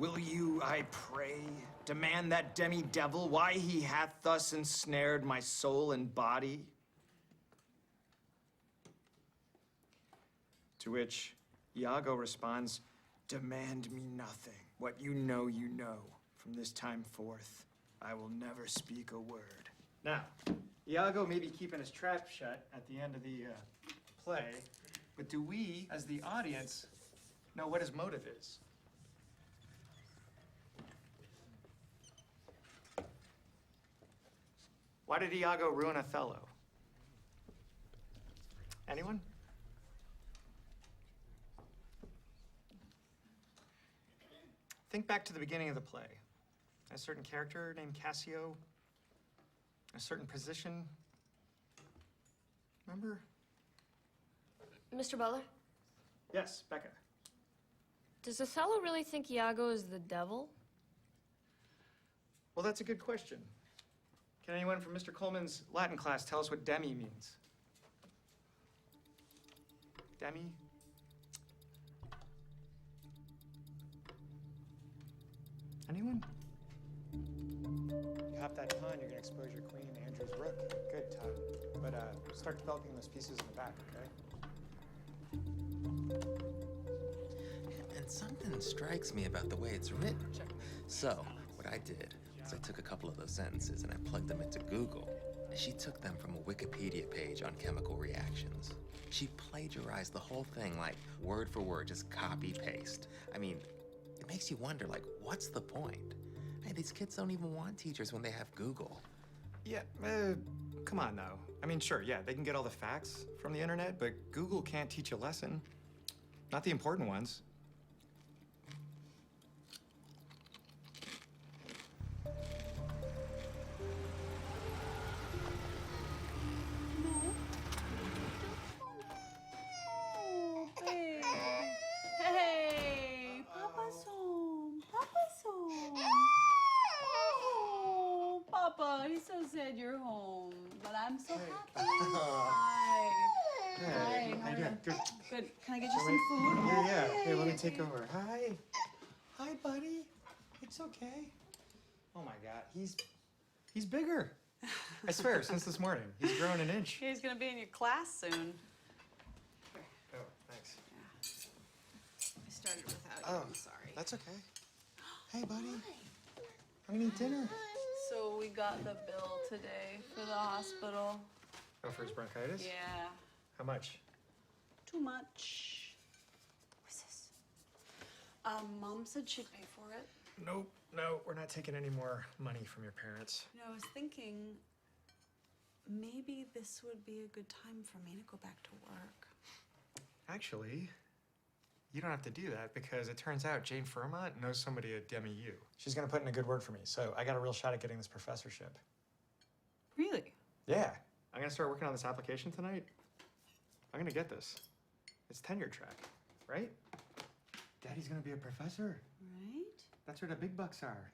Will you, I pray, demand that demi-devil why he hath thus ensnared my soul and body? To which Iago responds, demand me nothing. What you know, you know. From this time forth, I will never speak a word. Now, Iago may be keeping his trap shut at the end of the play, but do we, as the audience, know what his motive is? Why did Iago ruin Othello? Anyone? Think back to the beginning of the play. A certain character named Cassio, a certain position. Remember? Mr. Butler, Yes, Becca. does Othello really think Iago is the devil? Well, that's a good question. Can anyone from Mr. Coleman's Latin class tell us what demi means? Demi? Anyone? You hop that ton, you're gonna expose your queen, Andrew's rook. Good, Todd. But start developing those pieces in the back, okay? And something strikes me about the way it's written. So, what I did was I took a couple of those sentences and I plugged them into Google. And she took them from a Wikipedia page on chemical reactions. She plagiarized the whole thing, like, word for word, just copy-paste. I mean, it makes you wonder, like, what's the point? Hey, these kids don't even want teachers when they have Google. Yeah, come on now. I mean, sure, yeah, they can get all the facts from the internet, but Google can't teach a lesson. Not the important ones. Hey, hey, Papa's home. Papa's home. Oh, Papa, he's so sad you're home, but I'm so happy. Hi. Hey, Hi, how you doing? Good. Good. Can I get you some food? Yeah. Hey, let me take over. Hi. Hi, buddy. It's okay. Oh my God, he's bigger. I swear, since this morning, he's grown an inch. He's gonna be in your class soon. Oh, thanks. I started without you. Oh, I'm sorry. that's okay. Hey, buddy. I'm gonna eat dinner. So we got the bill today for the hospital. Oh, for his bronchitis? Yeah. How much? Too much. What's this? Mom said she'd pay for it. Nope, no, we're not taking any more money from your parents. You know, I was thinking maybe this would be a good time for me to go back to work. Actually, you don't have to do that because it turns out Jane Fairmont knows somebody at DemiU. She's gonna put in a good word for me, so I got a real shot at getting this professorship. Really? Yeah, I'm gonna start working on this application tonight. I'm gonna get this. It's tenure track, right? Daddy's gonna be a professor. Right? That's where the big bucks are.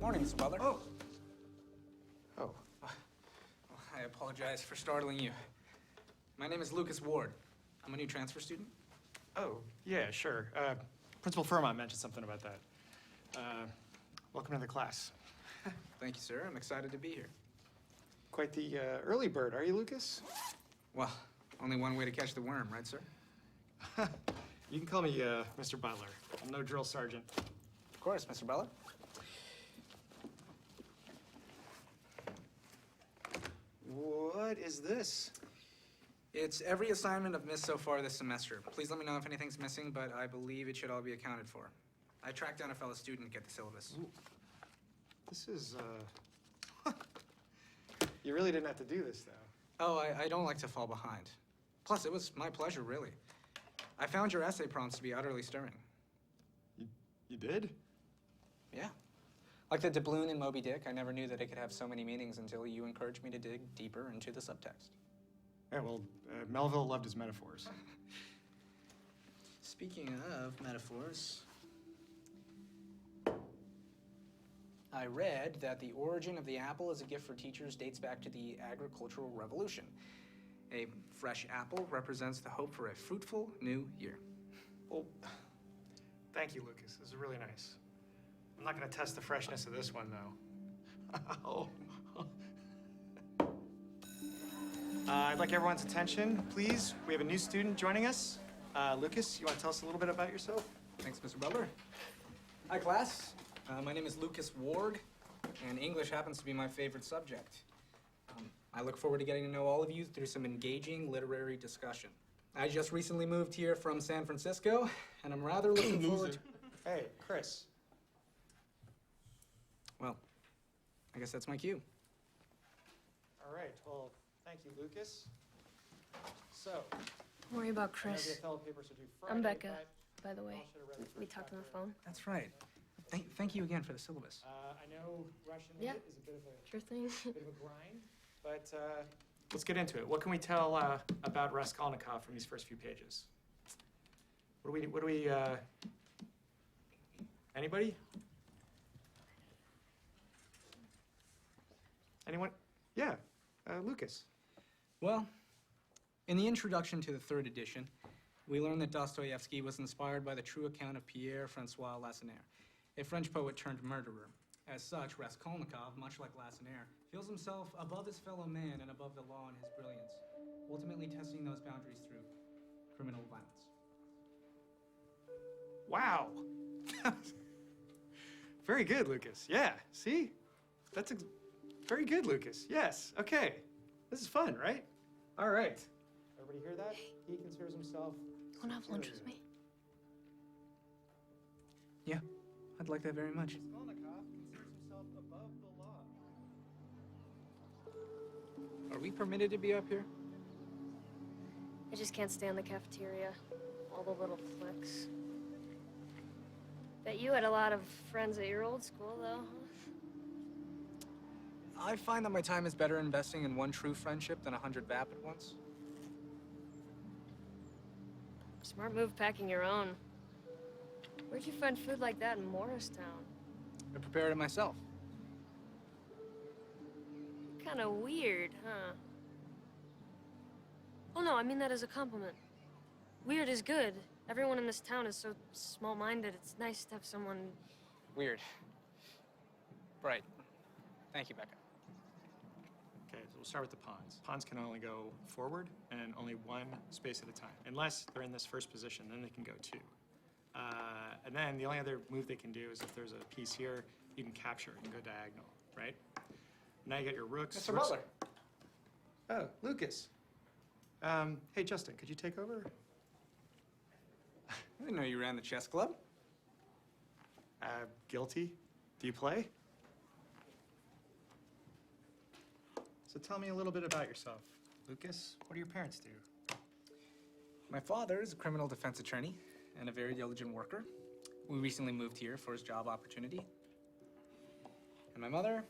Morning, Mr. Butler. Oh. I apologize for startling you. My name is Lucas Ward. I'm a new transfer student. Oh, yeah, sure. Principal Fairmont mentioned something about that. Welcome to the class. Thank you, sir. I'm excited to be here. Quite the early bird, are you, Lucas? Well, only one way to catch the worm, right, sir? You can call me Mr. Butler. I'm no drill sergeant. Of course, Mr. Butler. What is this? It's every assignment I've missed so far this semester. Please let me know if anything's missing, but I believe it should all be accounted for. I tracked down a fellow student to get the syllabus. This is, You really didn't have to do this, though. Oh, I don't like to fall behind. Plus, it was my pleasure, really. I found your essay prompts to be utterly stirring. You did? Yeah. Like the doubloon in Moby Dick, I never knew that it could have so many meanings until you encouraged me to dig deeper into the subtext. Yeah, well, Melville loved his metaphors. Speaking of metaphors, I read that the origin of the apple as a gift for teachers dates back to the agricultural revolution. A fresh apple represents the hope for a fruitful new year. Well, thank you, Lucas. This is really nice. I'm not going to test the freshness of this one, though. I'd like everyone's attention, please. We have a new student joining us. Lucas, you want to tell us a little bit about yourself? Thanks, Mr. Butler. Hi, class. My name is Lucas Ward, and English happens to be my favorite subject. I look forward to getting to know all of you through some engaging literary discussion. I just recently moved here from San Francisco, and I'm rather looking forward to... Hey, Chris. Well, I guess that's my cue. All right, well, thank you, Lucas. So, Don't worry about I know the Chris. Othello papers are due Friday. I'm Becca, but by the way. y'all should have read the We first talked on the chapter. phone. That's right. Thank you again for the syllabus. I know Russian Yeah. is a bit of a Sure thing. bit of a grind, but let's get into it. What can we tell about Raskolnikov from these first few pages? What do we, anybody? Anyone? Yeah, Lucas. Well, in the introduction to the third edition, we learn that Dostoevsky was inspired by the true account of Pierre-François Lacenaire, a French poet turned murderer. As such, Raskolnikov, much like Lacenaire, feels himself above his fellow man and above the law in his brilliance, ultimately testing those boundaries through criminal violence. Wow. Very good, Lucas. Yeah, see? That's very good, Lucas. Yes, okay. This is fun, right? All right. Everybody hear that? He considers himself... You wanna have lunch with me? Yeah, I'd like that very much. Raskolnikov considers himself above the law. Are we permitted to be up here? I just can't stand the cafeteria. All the little cliques. Bet you had a lot of friends at your old school, though, huh? I find that my time is better investing in one true friendship than 100 vapid ones. Smart move packing your own. Where'd you find food like that in Morristown? I prepared it myself. Kinda weird, huh? Oh no, I mean that as a compliment. Weird is good. Everyone in this town is so small-minded. It's nice to have someone... Weird. Right. Thank you, Becca. Okay, so we'll start with the pawns. Pawns can only go forward and only one space at a time. Unless they're in this first position, then they can go two. And then the only other move they can do is if there's a piece here, you can capture it and go diagonal, right? Now you got your rooks. Mr. Butler. Oh, Lucas. Hey, Justin, could you take over? I didn't know you ran the chess club. Guilty. Do you play? So tell me a little bit about yourself. Lucas, what do your parents do? My father is a criminal defense attorney and a very diligent worker. We recently moved here for his job opportunity. And my mother,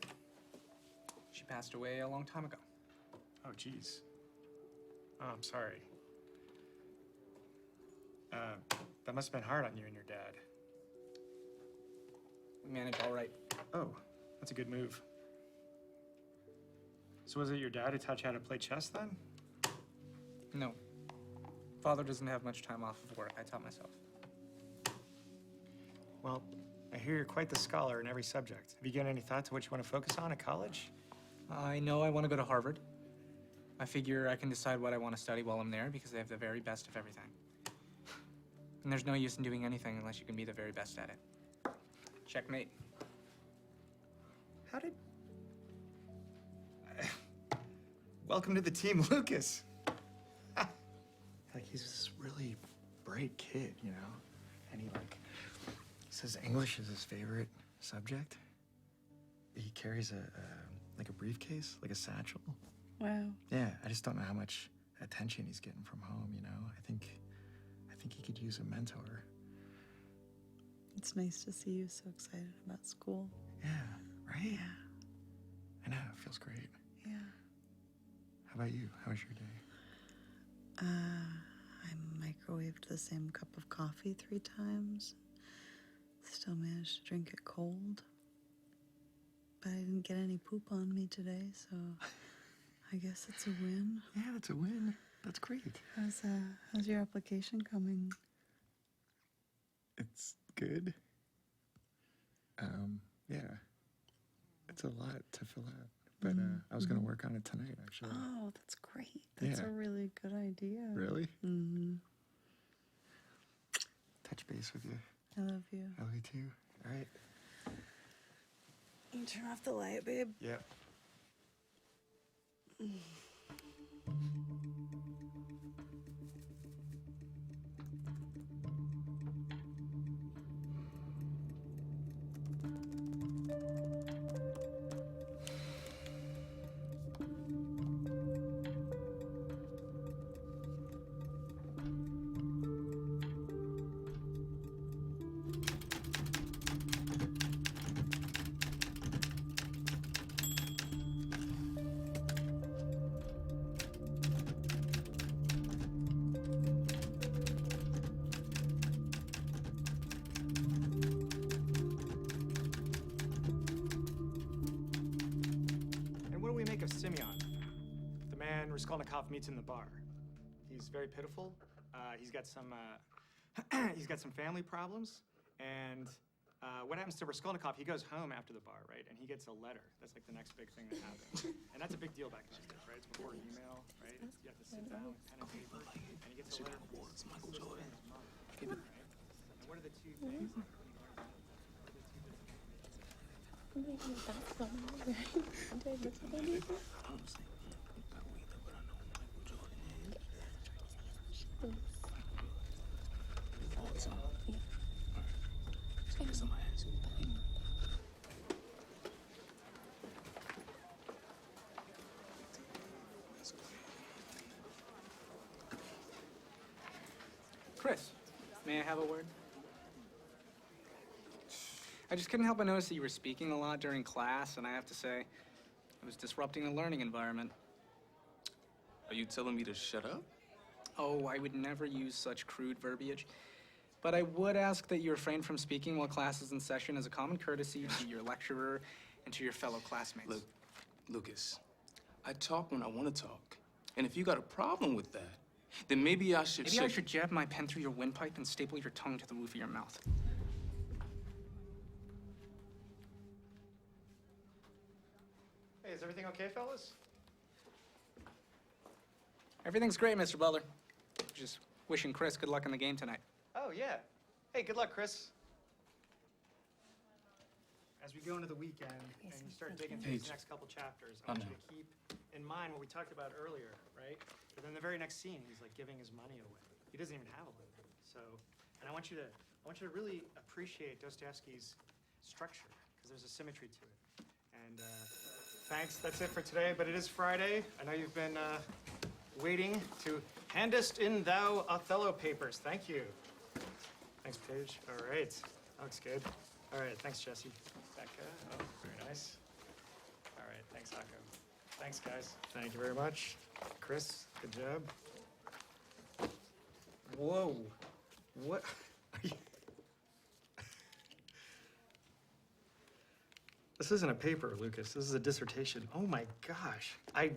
she passed away a long time ago. Oh, geez. Oh, I'm sorry. That must have been hard on you and your dad. We managed all right. Oh, that's a good move. So was it your dad who taught you how to play chess then? No. Father doesn't have much time off of work. I taught myself. Well, I hear you're quite the scholar in every subject. Have you given any thought to what you want to focus on at college? I know I want to go to Harvard. I figure I can decide what I want to study while I'm there because they have the very best of everything. And there's no use in doing anything unless you can be the very best at it. Checkmate. How did... Welcome to the team, Lucas. Like, he's this really bright kid, you know? And he says English is his favorite subject. He carries a briefcase, like a satchel. Wow. Yeah, I just don't know how much attention he's getting from home, you know? I think he could use a mentor. It's nice to see you so excited about school. Yeah, right? Yeah. I know, it feels great. Yeah. How about you? How was your day? I microwaved the same cup of coffee 3 times. Still managed to drink it cold. But I didn't get any poop on me today, so I guess it's a win. Yeah, that's a win. That's great. How's your application coming? It's good. Yeah. It's a lot to fill out. But I was gonna work on it tonight, actually. Oh, that's great. That's Yeah. a really good idea. Really? Mm-hmm. Touch base with you. I love you. I love you too. All right. You turn off the light, babe. Yep. And what do we make of Simeon? The man Raskolnikov meets in the bar. He's very pitiful. He's got some family problems. And what happens to Raskolnikov? He goes home after the bar, right? And he gets a letter. That's like the next big thing that happens. And that's a big deal back in those days, right? It's before email, right? You have to sit down with pen and paper. And he gets a letter from his Michael Jordan. Right? And what are the two things? Chris, may I have a word? I just couldn't help but notice that you were speaking a lot during class, and I have to say, it was disrupting the learning environment. Are you telling me to shut up? Oh, I would never use such crude verbiage. But I would ask that you refrain from speaking while class is in session as a common courtesy to your lecturer and to your fellow classmates. Look, Lucas, I talk when I want to talk. And if you got a problem with that, then maybe I should Maybe I should jab my pen through your windpipe and staple your tongue to the roof of your mouth. Hey, is everything okay, fellas? Everything's great, Mr. Butler. Just wishing Chris good luck in the game tonight. Oh, yeah. Hey, good luck, Chris. As we go into the weekend and you start digging through these next couple chapters, I want you to keep in mind what we talked about earlier, right? But then the very next scene, he's like giving his money away. He doesn't even have a living. So, and I want you to really appreciate Dostoevsky's structure because there's a symmetry to it. And thanks. That's it for today. But it is Friday. I know you've been waiting to handest in thou Othello papers. Thank you. Thanks, Paige. All right. That looks good. All right. Thanks, Jesse. Becca. Oh, very nice. All right. Thanks, Hako. Thanks, guys. Thank you very much. Chris, good job. Whoa. What? Are you... This isn't a paper, Lucas. This is a dissertation. Oh my gosh. I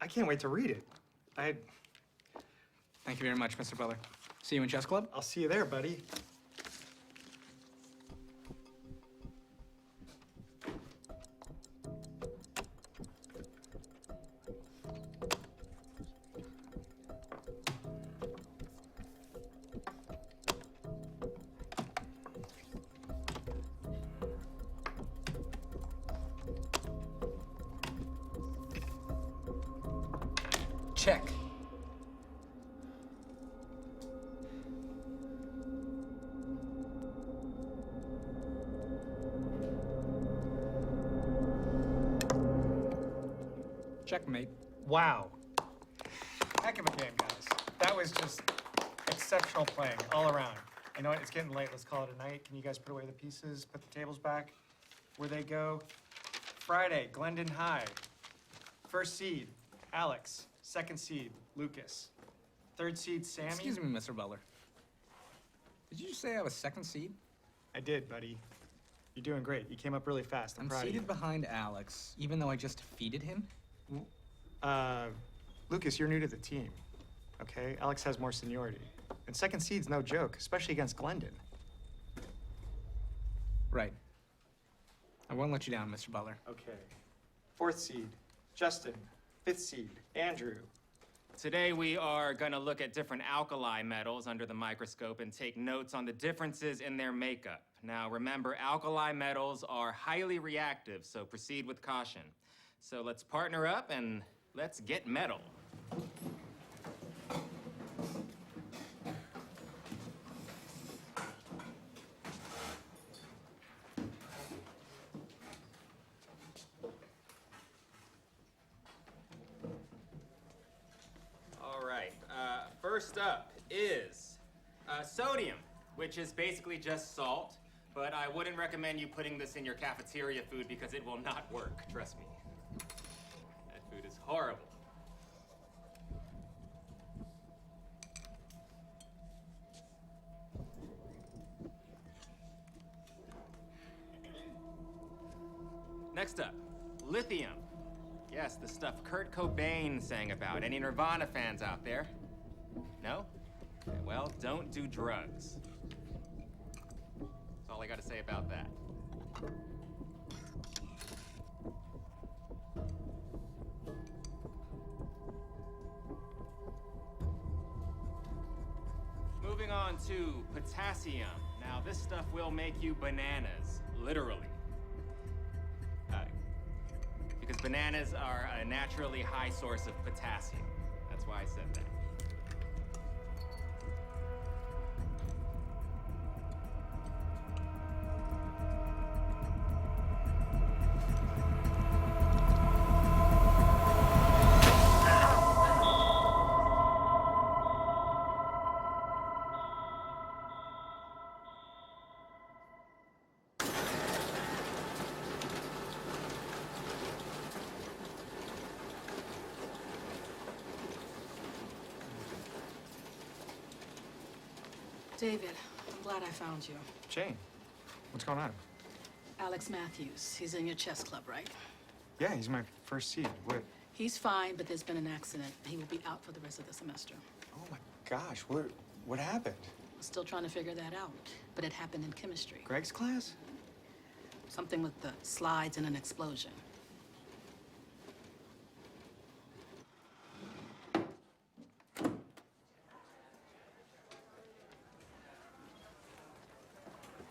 can't wait to read it. Thank you very much, Mr. Butler. See you in chess club? I'll see you there, buddy. Check. Checkmate. Wow. Heck of a game, guys. That was just exceptional playing all around. You know what? It's getting late. Let's call it a night. Can you guys put away the pieces, put the tables back where they go? Friday, Glendon High. First seed, Alex. Second seed, Lucas. Third seed, Sammy. Excuse me, Mr. Butler. Did you just say I was second seed? I did, buddy. You're doing great. You came up really fast. I'm I'm proud of you. seated behind Alex, even though I just defeated him. Lucas, you're new to the team, okay? Alex has more seniority. And second seed's no joke, especially against Glendon. Right. I won't let you down, Mr. Butler. Okay. Fourth seed, Justin. Fifth seed, Andrew. Today we are going to look at different alkali metals under the microscope and take notes on the differences in their makeup. Now remember, alkali metals are highly reactive, so proceed with caution. So let's partner up and let's get metal. All right, first up is sodium, which is basically just salt, but I wouldn't recommend you putting this in your cafeteria food because it will not work, trust me. That food is horrible. Next up, lithium. Yes, the stuff Kurt Cobain sang about. Any Nirvana fans out there? No? Okay, well, don't do drugs. That's all I got to say about that. Moving on to potassium. Now, this stuff will make you bananas, literally. Because bananas are a naturally high source of potassium. That's why I said that. David, I'm glad I found you. Jane, what's going on? Alex Matthews, he's in your chess club, right? Yeah, he's my first seed. What? He's fine, but there's been an accident. He will be out for the rest of the semester. Oh my gosh, what happened? We're still trying to figure that out, but it happened in chemistry. Greg's class? Something with the slides and an explosion.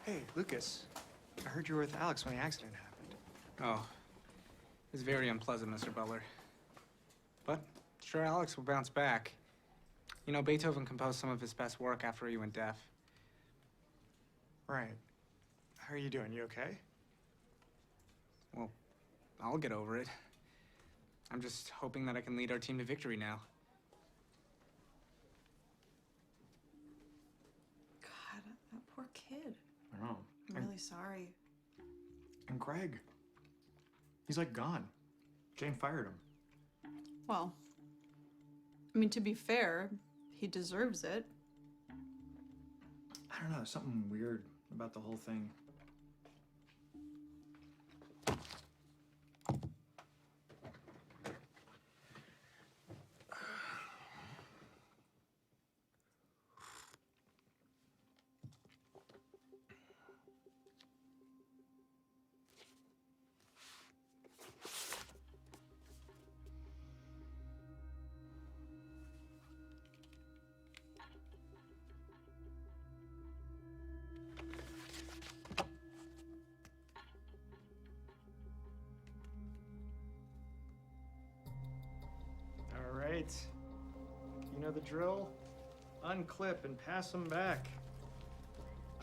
Hey, Lucas. I heard you were with Alex when the accident happened. Oh, it's very unpleasant, Mr. Butler. But sure, Alex will bounce back. You know, Beethoven composed some of his best work after he went deaf. Right. How are you doing? You okay? Well, I'll get over it. I'm just hoping that I can lead our team to victory now. God, that poor kid. I know. I'm really sorry. And Greg. He's like gone. Jane fired him. Well, I mean, to be fair, he deserves it. I don't know, something weird about the whole thing. know the drill. Unclip and pass them back.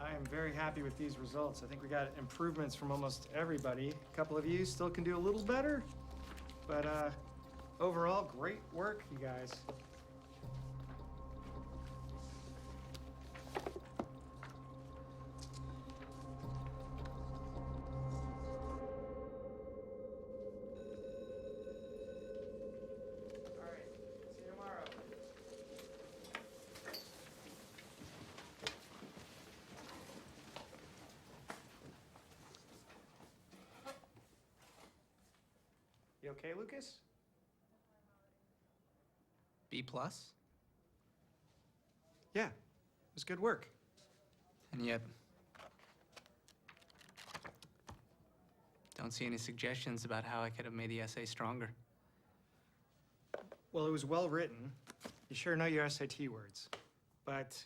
I am very happy with these results. I think we got improvements from almost everybody. A couple of you still can do a little better, but overall, great work, you guys. All right, see you tomorrow. You okay, Lucas? B plus? Yeah, it was good work. And yet, don't see any suggestions about how I could have made the essay stronger. Well, it was well written. You sure know your SAT words. But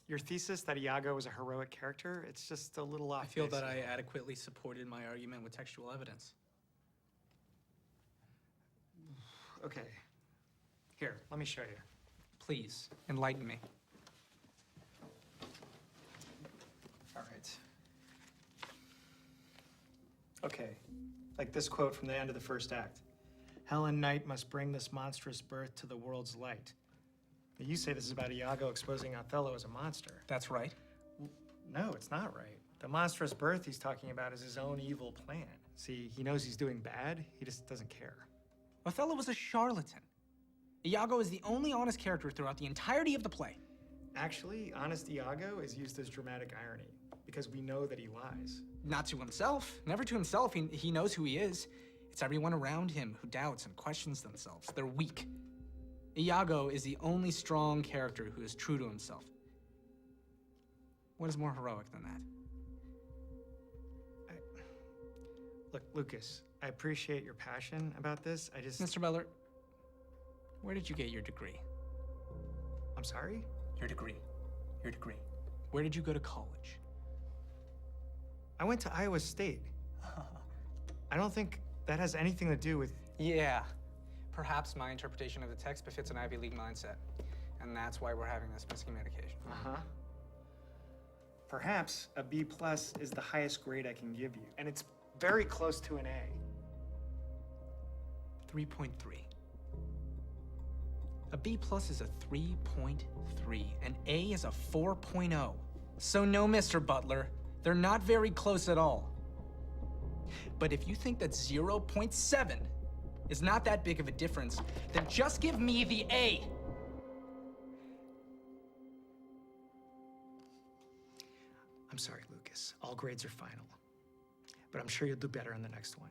your thesis that Iago was a heroic character, it's just a little off I feel base. that I adequately supported my argument with textual evidence. Okay. Here, let me show you. Please, enlighten me. All right. Okay, like this quote from the end of the first act. Helen Knight must bring this monstrous birth to the world's light. Now, you say this is about Iago exposing Othello as a monster. That's right. No, it's not right. The monstrous birth he's talking about is his own evil plan. See, he knows he's doing bad, he just doesn't care. Othello was a charlatan. Iago is the only honest character throughout the entirety of the play. Actually, honest Iago is used as dramatic irony, because we know that he lies. Not to himself, never to himself. He knows who he is. It's everyone around him who doubts and questions themselves. They're weak. Iago is the only strong character who is true to himself. What is more heroic than that? Look, Lucas, I appreciate your passion about this. I just... Mr. Beller, where did you get your degree? I'm sorry? Your degree. Your degree. Where did you go to college? I went to Iowa State. I don't think that has anything to do with... Yeah. Perhaps my interpretation of the text befits an Ivy League mindset. And that's why we're having this miscommunication. Uh-huh. Perhaps a B plus is the highest grade I can give you. And it's very close to an A. 3.3. A B plus is a 3.3. An A is a 4.0. So no, Mr. Butler, they're not very close at all. But if you think that 0.7 is not that big of a difference, then just give me the A. I'm sorry, Lucas. All grades are final. But I'm sure you'll do better on the next one.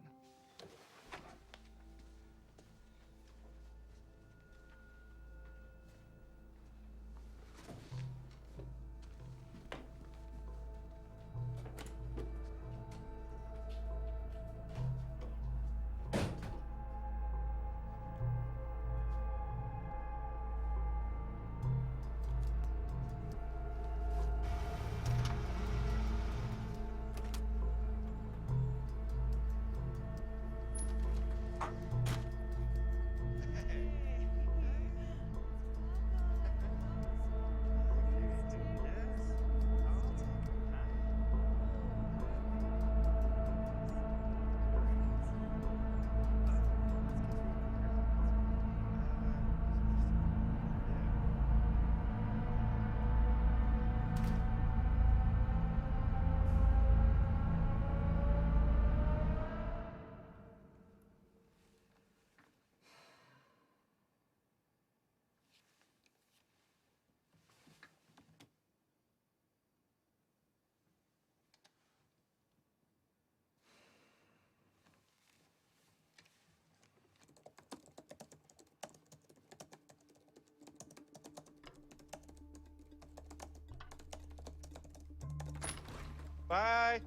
Bye.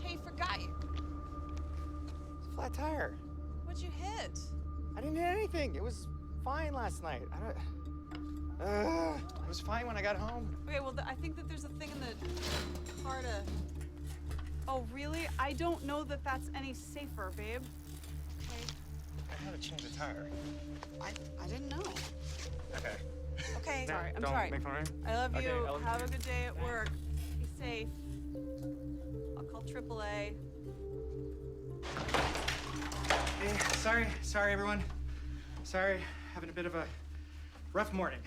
Hey, forgot you. It's a flat tire. What'd you hit? I didn't hit anything. It was fine last night. It was fine when I got home. Okay, well, I think that there's a thing in the car to... Oh, really? I don't know that that's any safer, babe. Okay. I had to change the tire. I didn't know. Okay. Okay, sorry. I'm Don't sorry. make fun of me. I love Okay, you. I love Have you. a good day at work. Be safe. I'll call AAA. Hey, sorry everyone. Sorry, having a bit of a rough morning.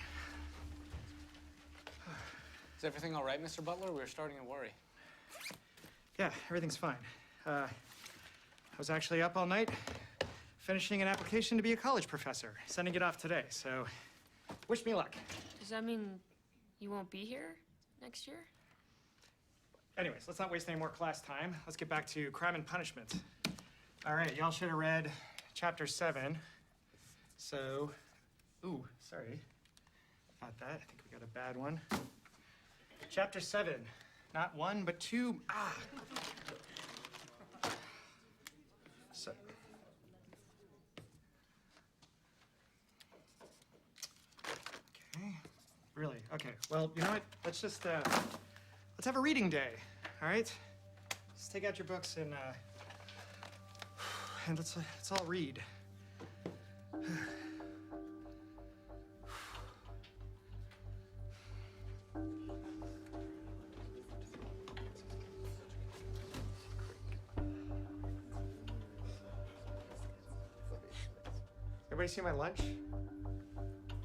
Is everything all right, Mr. Butler? We're starting to worry. Yeah, everything's fine. I was actually up all night finishing an application to be a college professor, sending it off today, so wish me luck. Does that mean you won't be here next year? Anyways, let's not waste any more class time. Let's get back to Crime and Punishment. All right, y'all should have read chapter 7. So, ooh, sorry about that. I think we got a bad one. Chapter 7, not 1, but 2. So, okay, really? Okay, well, you know what? Let's just, let's have a reading day, all right? Just take out your books and let's all read. Everybody see my lunch?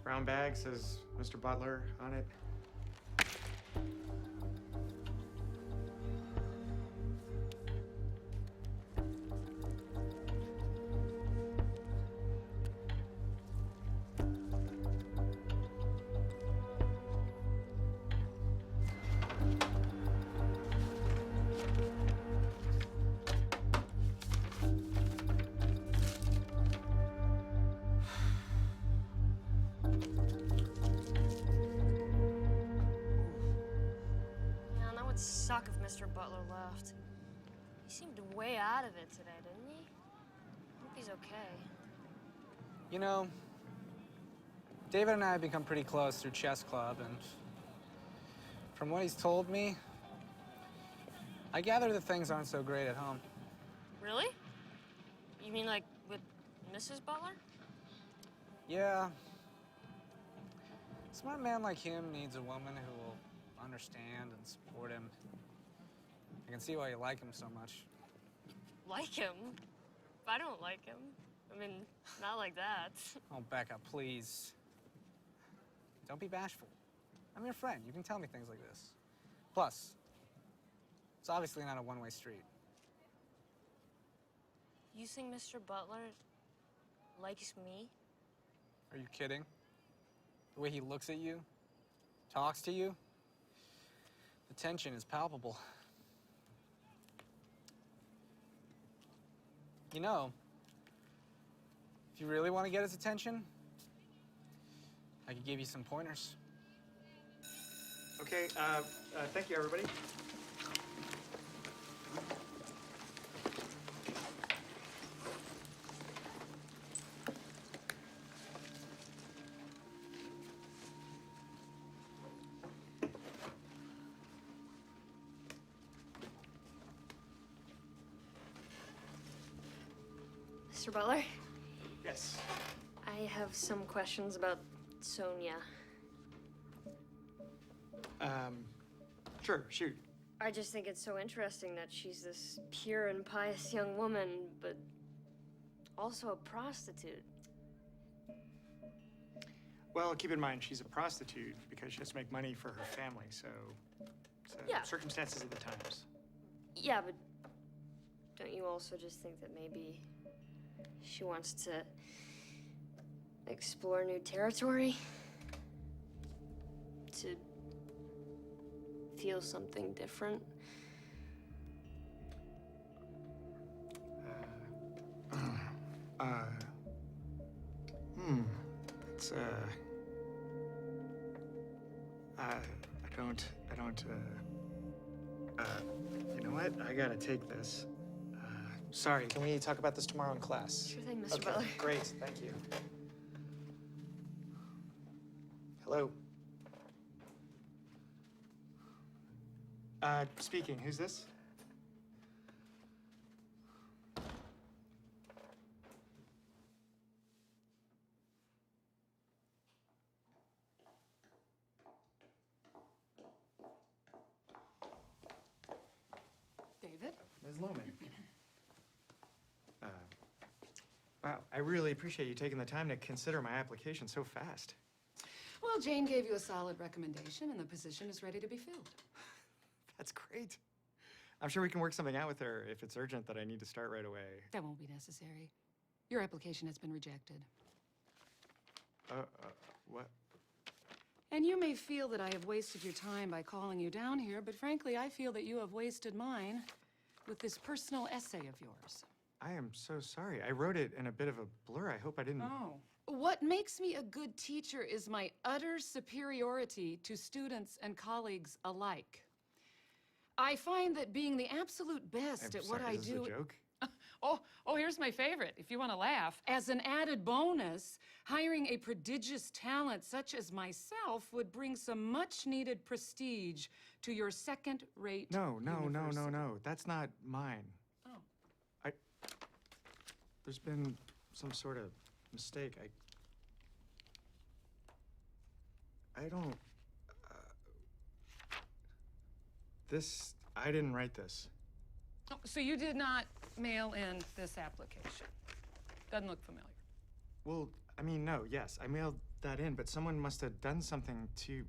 Brown bag says Mr. Butler on it. Man, that would suck if Mr. Butler left. He seemed way out of it today, didn't he? I hope he's okay. You know, David and I have become pretty close through chess club, and from what he's told me, I gather that things aren't so great at home. Really? You mean like with Mrs. Butler? Yeah. A smart man like him needs a woman who will understand and support him. I can see why you like him so much. Like him? I don't like him. I mean, not like that. Oh, Becca, please. Don't be bashful. I'm your friend. You can tell me things like this. Plus, it's obviously not a one-way street. You think Mr. Butler likes me? Are you kidding? The way he looks at you, talks to you, the tension is palpable. You know, if you really want to get his attention, I could give you some pointers. Okay, thank you, everybody. Mr. Butler, Yes. I have some questions about Sonia. Sure, shoot. I just think it's so interesting that she's this pure and pious young woman, but also a prostitute. Well, keep in mind, she's a prostitute because she has to make money for her family, so Yeah. circumstances of the times. Yeah, but don't you also just think that maybe she wants to explore new territory? To feel something different? It's, I don't, you know what? I gotta take this. Sorry, can we talk about this tomorrow in class? Sure thing, Mr. Okay, Butler. great, thank you. Hello. Speaking, who's this? David? Ms. Lohman. Wow, I really appreciate you taking the time to consider my application so fast. Well, Jane gave you a solid recommendation, and the position is ready to be filled. That's great. I'm sure we can work something out with her if it's urgent that I need to start right away. That won't be necessary. Your application has been rejected. What? And you may feel that I have wasted your time by calling you down here, but frankly, I feel that you have wasted mine with this personal essay of yours. I am so sorry. I wrote it in a bit of a blur. I hope I didn't. Oh. What makes me a good teacher is my utter superiority to students and colleagues alike. I find that being the absolute best I'm at what sorry, I is this do. a joke? Oh, here's my favorite, if you want to laugh. As an added bonus, hiring a prodigious talent such as myself would bring some much-needed prestige to your second-rate No. university. That's not mine. Oh. There's been some sort of mistake. I don't. I didn't write this. Oh, so you did not mail in this application? Doesn't look familiar. Well, I mean, no, yes, I mailed that in, but someone must have done something to.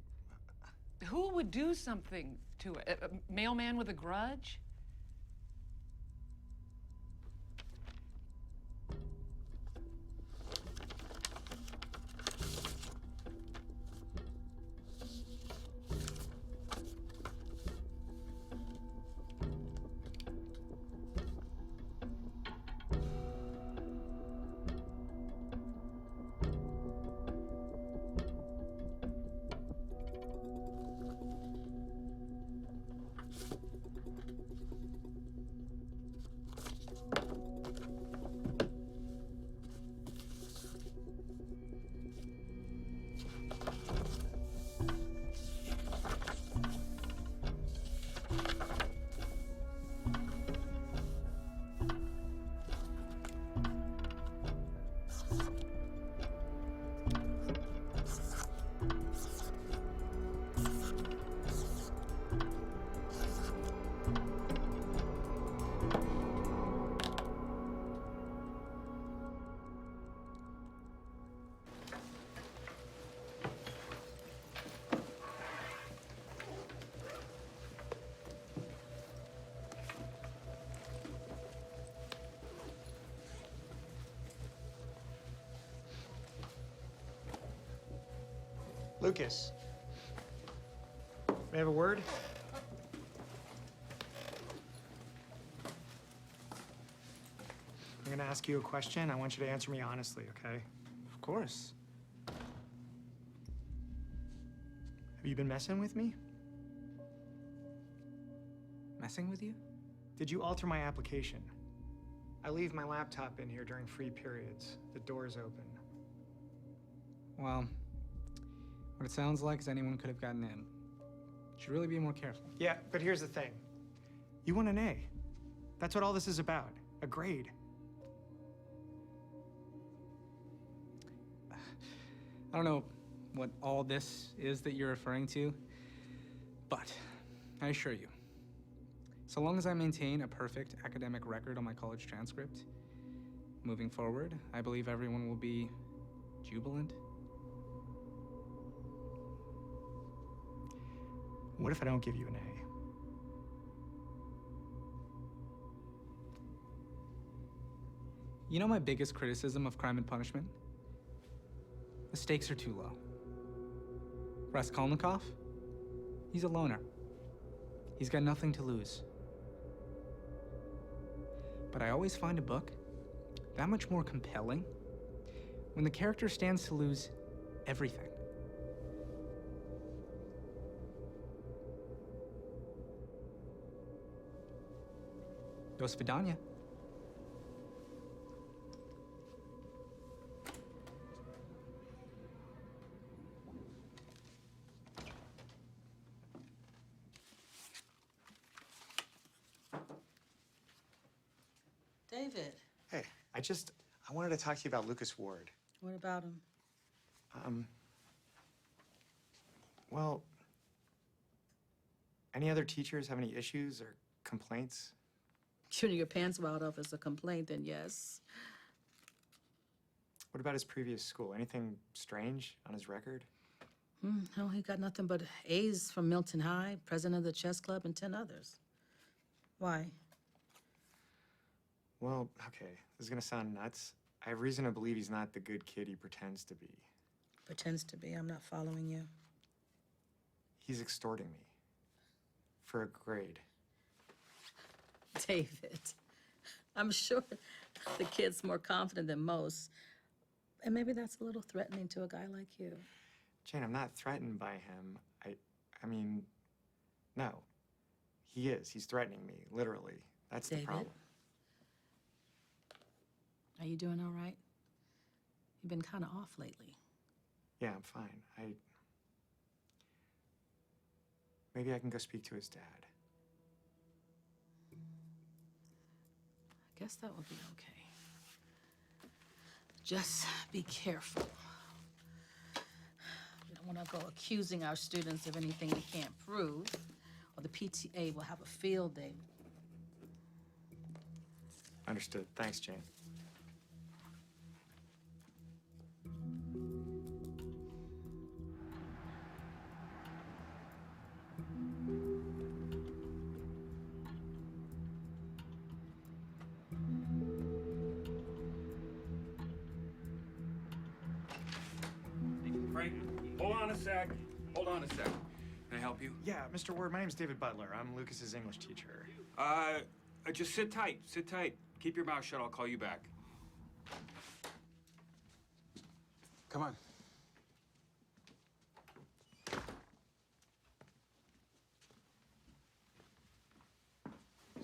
Who would do something to it? A mailman with a grudge? Lucas. May I have a word? I'm gonna ask you a question. I want you to answer me honestly, okay? Of course. Have you been messing with me? Messing with you? Did you alter my application? I leave my laptop in here during free periods. The door's open. Well, what it sounds like is anyone could have gotten in. Should really be more careful. Yeah, but here's the thing. You want an A. That's what all this is about. A grade. I don't know what all this is that you're referring to, but I assure you, so long as I maintain a perfect academic record on my college transcript, moving forward, I believe everyone will be jubilant. What if I don't give you an A? You know my biggest criticism of Crime and Punishment? The stakes are too low. Raskolnikov? He's a loner. He's got nothing to lose. But I always find a book that much more compelling when the character stands to lose everything. До свидания. David, Hey, I wanted to talk to you about Lucas Ward. what about him? Well, any other teachers have any issues or complaints? Shooting your pants wide off is a complaint, then yes. What about his previous school? Anything strange on his record? No, he got nothing but A's from Milton High, president of the chess club, and 10 others. Why? Well, okay, this is gonna sound nuts. I have reason to believe he's not the good kid he pretends to be. Pretends to be. I'm not following you. He's extorting me for a grade. David, I'm sure the kid's more confident than most. And maybe that's a little threatening to a guy like you. Jane, I'm not threatened by him. I mean, no. He is. He's threatening me, literally. That's the David? problem. Are you doing all right? You've been kind of off lately. Yeah, I'm fine. Maybe I can go speak to his dad. I guess that would be okay. Just be careful. We don't want to go accusing our students of anything we can't prove, or the PTA will have a field day. Understood. Thanks, Jane. Frank, hold on a sec. Hold on a sec. Can I help you? Yeah, Mr. Ward, my name's David Butler. I'm Lucas's English teacher. Just sit tight. Sit tight. Keep your mouth shut. I'll call you back. Come on.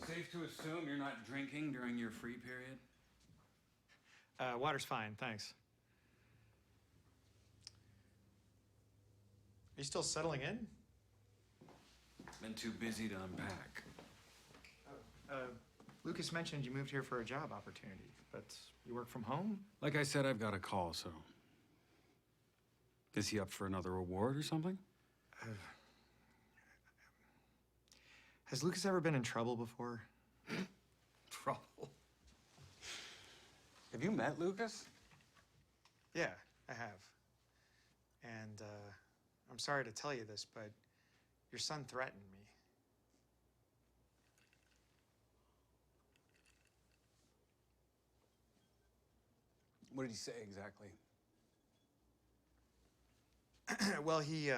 Safe to assume you're not drinking during your free period? Water's fine, thanks. Are you still settling in? Been too busy to unpack. Lucas mentioned you moved here for a job opportunity, but you work from home? Like I said, I've got a call, so. Is he up for another award or something? Has Lucas ever been in trouble before? Trouble? Have you met Lucas? Yeah, I have. And, I'm sorry to tell you this, but your son threatened me. What did he say exactly? Well, he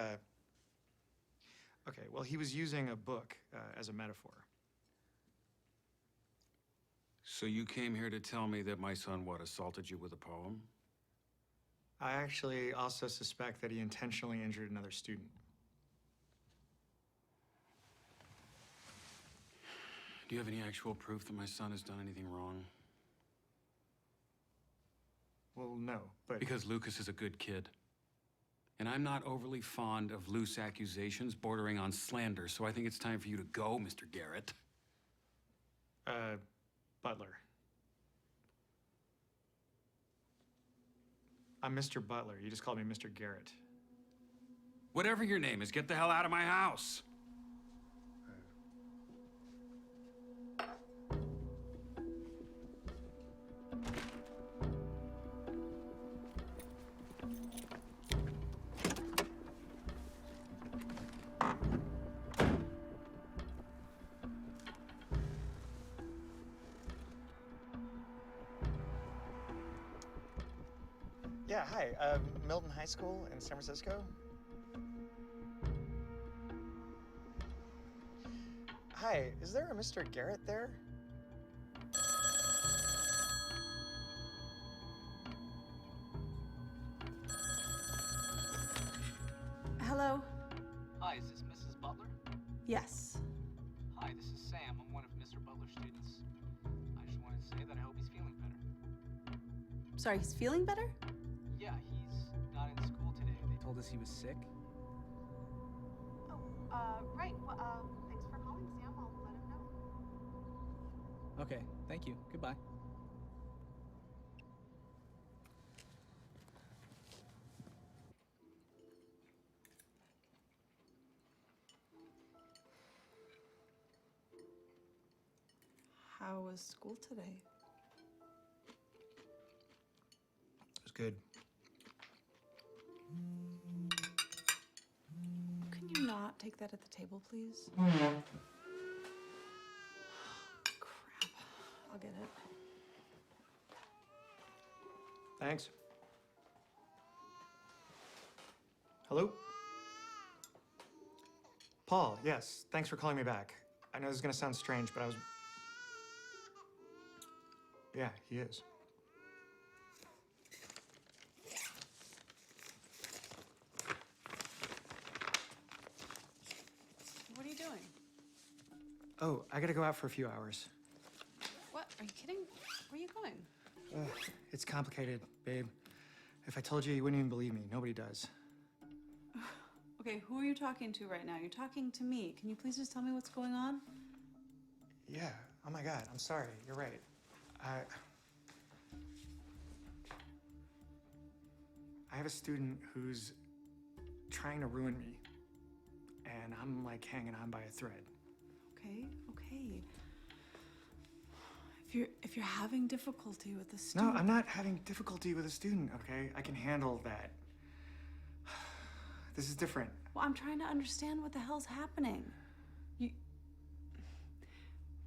was using a book as a metaphor. So you came here to tell me that my son, what, assaulted you with a poem? I actually also suspect that he intentionally injured another student. Do you have any actual proof that my son has done anything wrong? Well, no, but... Because Lucas is a good kid. And I'm not overly fond of loose accusations bordering on slander, so I think it's time for you to go, Mr. Garrett. Butler. I'm Mr. Butler. You just called me Mr. Garrett. Whatever your name is, get the hell out of my house. Yeah, hi. Milton High School in San Francisco. Hi, is there a Mr. Garrett there? Hello? Hi, is this Mrs. Butler? Yes. Hi, this is Sam. I'm one of Mr. Butler's students. I just wanted to say that I hope he's feeling better. Sorry, he's feeling better? Yeah, he's not in school today. They Told us he was sick. Oh, right. Well, thanks for calling, Sam. I'll let him know. Okay, thank you. Goodbye. How was school today? It was good. Can you not take that at the table, please? Crap. I'll get it. Thanks. Hello? Paul, yes. Thanks for calling me back. I know this is gonna sound strange, but I was... Yeah, he is. What are you doing? Oh, I gotta go out for a few hours. What? Are you kidding? Where are you going? It's complicated, babe. If I told you, you wouldn't even believe me. Nobody does. Okay, who are you talking to right now? You're talking to me. Can you please just tell me what's going on? Yeah. Oh my God. I'm sorry. You're right. I have a student who's trying to ruin me, and I'm like hanging on by a thread. Okay, okay. If you're having difficulty with the student... No, I'm not having difficulty with a student, okay? I can handle that. This is different. Well, I'm trying to understand what the hell's happening.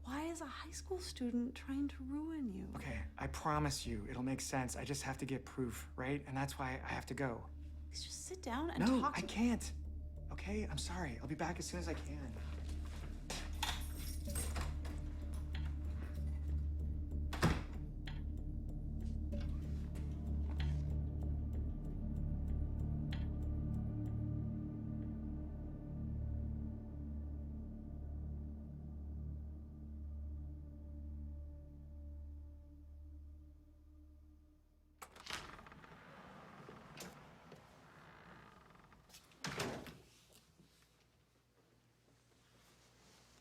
Why is a high school student trying to ruin you? Okay, I promise you, it'll make sense. I just have to get proof, right? And that's why I have to go. Please just sit down and No, talk I to me. can't. Okay, I'm sorry. I'll be back as soon as I can.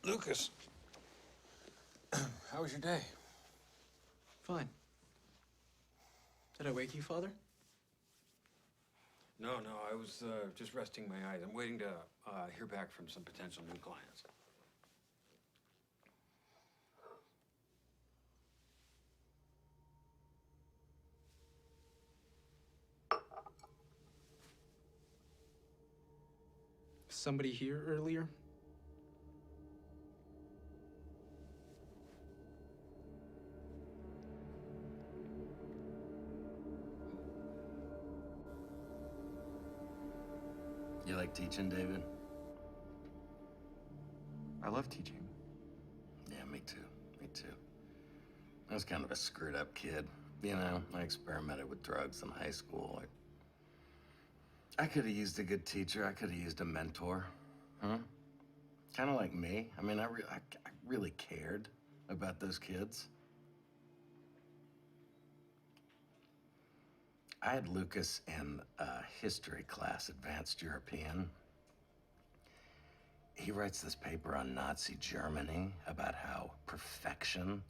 Lucas, how was your day? Fine. Did I wake you, Father? No, I was just resting my eyes. I'm waiting to hear back from some potential new clients. Somebody here earlier? You like teaching, David? I love teaching. Yeah, me too. Me too. I was kind of a screwed up kid. You know, I experimented with drugs in high school. I could have used a good teacher. I could have used a mentor. Huh? Kind of like me. I mean, I really cared about those kids. I had Lucas in a history class, Advanced European. He writes this paper on Nazi Germany about how perfection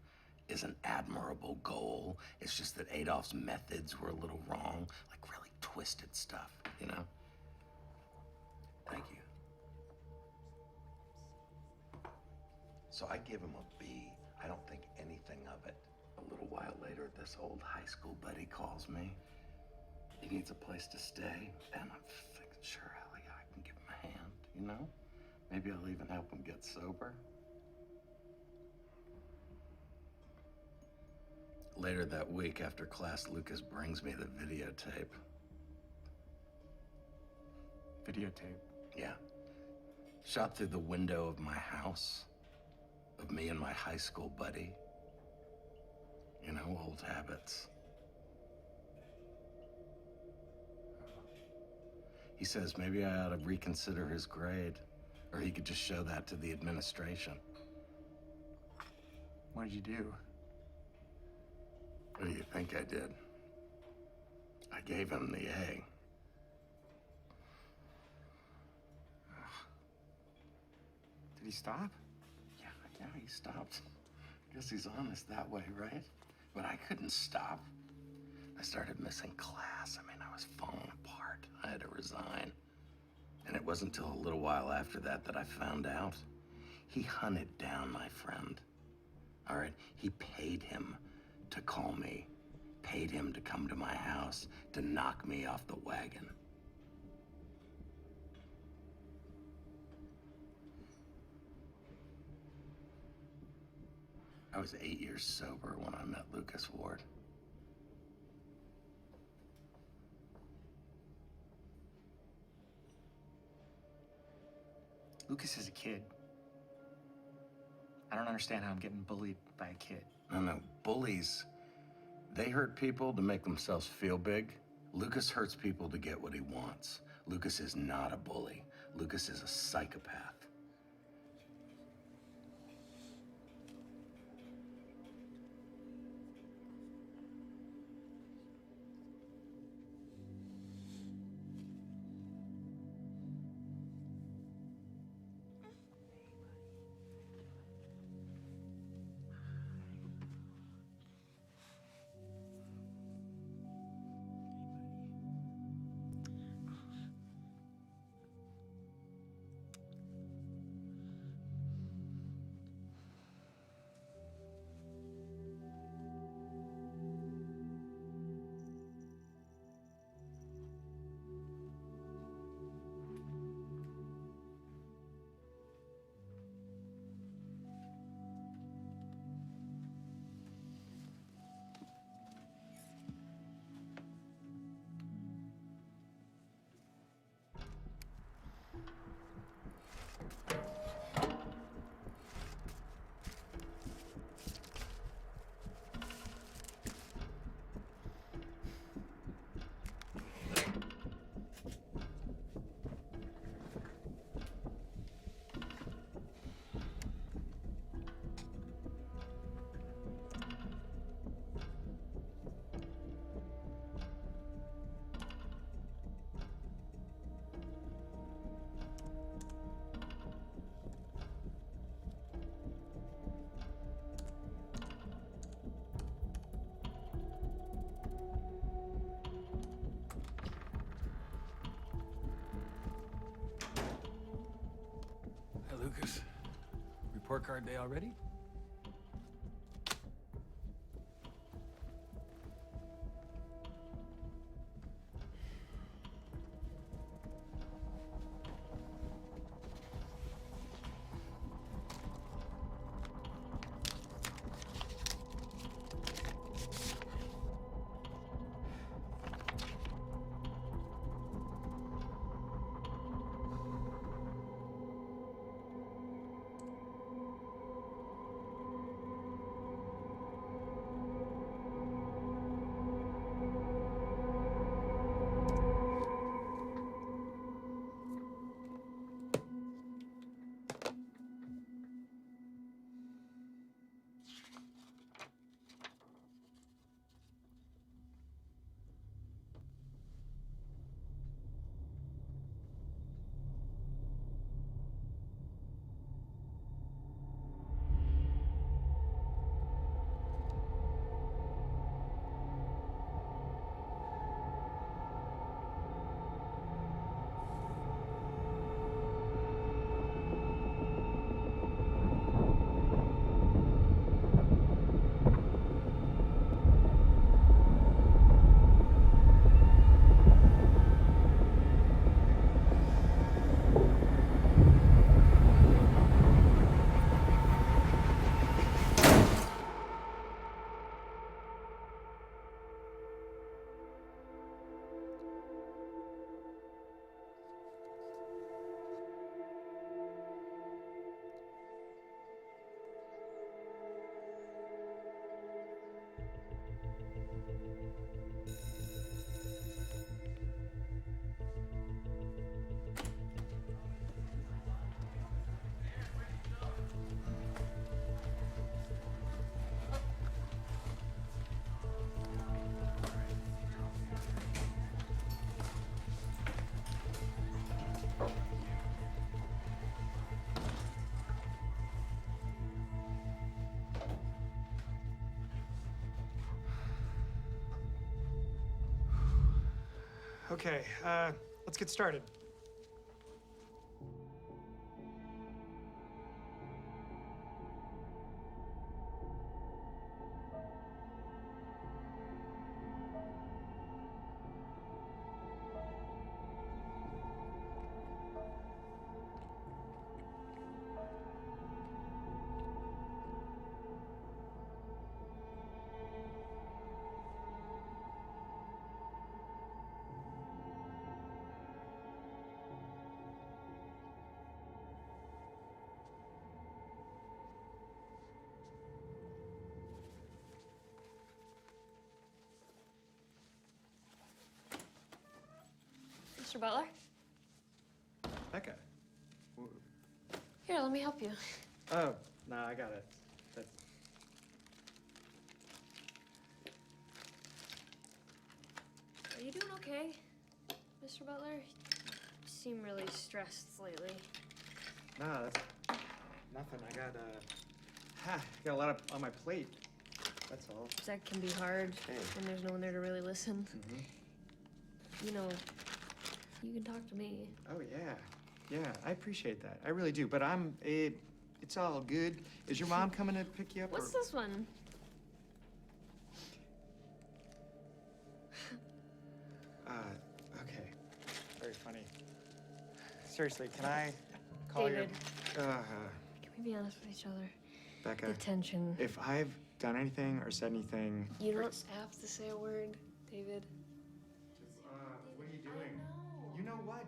is an admirable goal. It's just that Adolf's methods were a little wrong, like really twisted stuff, you know? Thank you. So I give him a B. I don't think anything of it. A little while later, this old high school buddy calls me. He needs a place to stay, and I'm thinking, sure, hell yeah, I can give him a hand, you know? Maybe I'll even help him get sober. Later that week, after class, Lucas brings me the videotape. Videotape? Yeah. Shot through the window of my house, of me and my high school buddy. You know, old habits. He says maybe I ought to reconsider his grade, or he could just show that to the administration. What did you do? What do you think I did? I gave him the A. Did he stop? Yeah, he stopped. Guess he's honest that way, right? But I couldn't stop. I started missing class. I mean, I was falling apart. I had to resign. And it wasn't until a little while after that that I found out. He hunted down my friend. all right? He paid him to call me, paid him to come to my house, to knock me off the wagon. I was 8 years sober when I met Lucas Ward. Lucas is a kid. I don't understand how I'm getting bullied by a kid. No, bullies, they hurt people to make themselves feel big. Lucas hurts people to get what he wants. Lucas is not a bully. Lucas is a psychopath. Lucas, report card day already? Okay, let's get started. Mr. Butler? Becca. Here, let me help you. Oh, no, I got it. Are you doing okay, Mr. Butler? You seem really stressed lately. No, that's nothing. I got a lot on my plate. That's all. That can be hard Hey. when there's no one there to really listen. Mm-hmm. You know, you can talk to me. Oh, yeah. Yeah, I appreciate that. I really do. But it's all good. Is your mom coming to pick you up? What's or... this one? Okay. Very funny. Seriously, can I call David. your... Can we be honest with each other? Becca. The tension. If I've done anything or said anything... You don't have to say a word, David. What are you doing? You know what?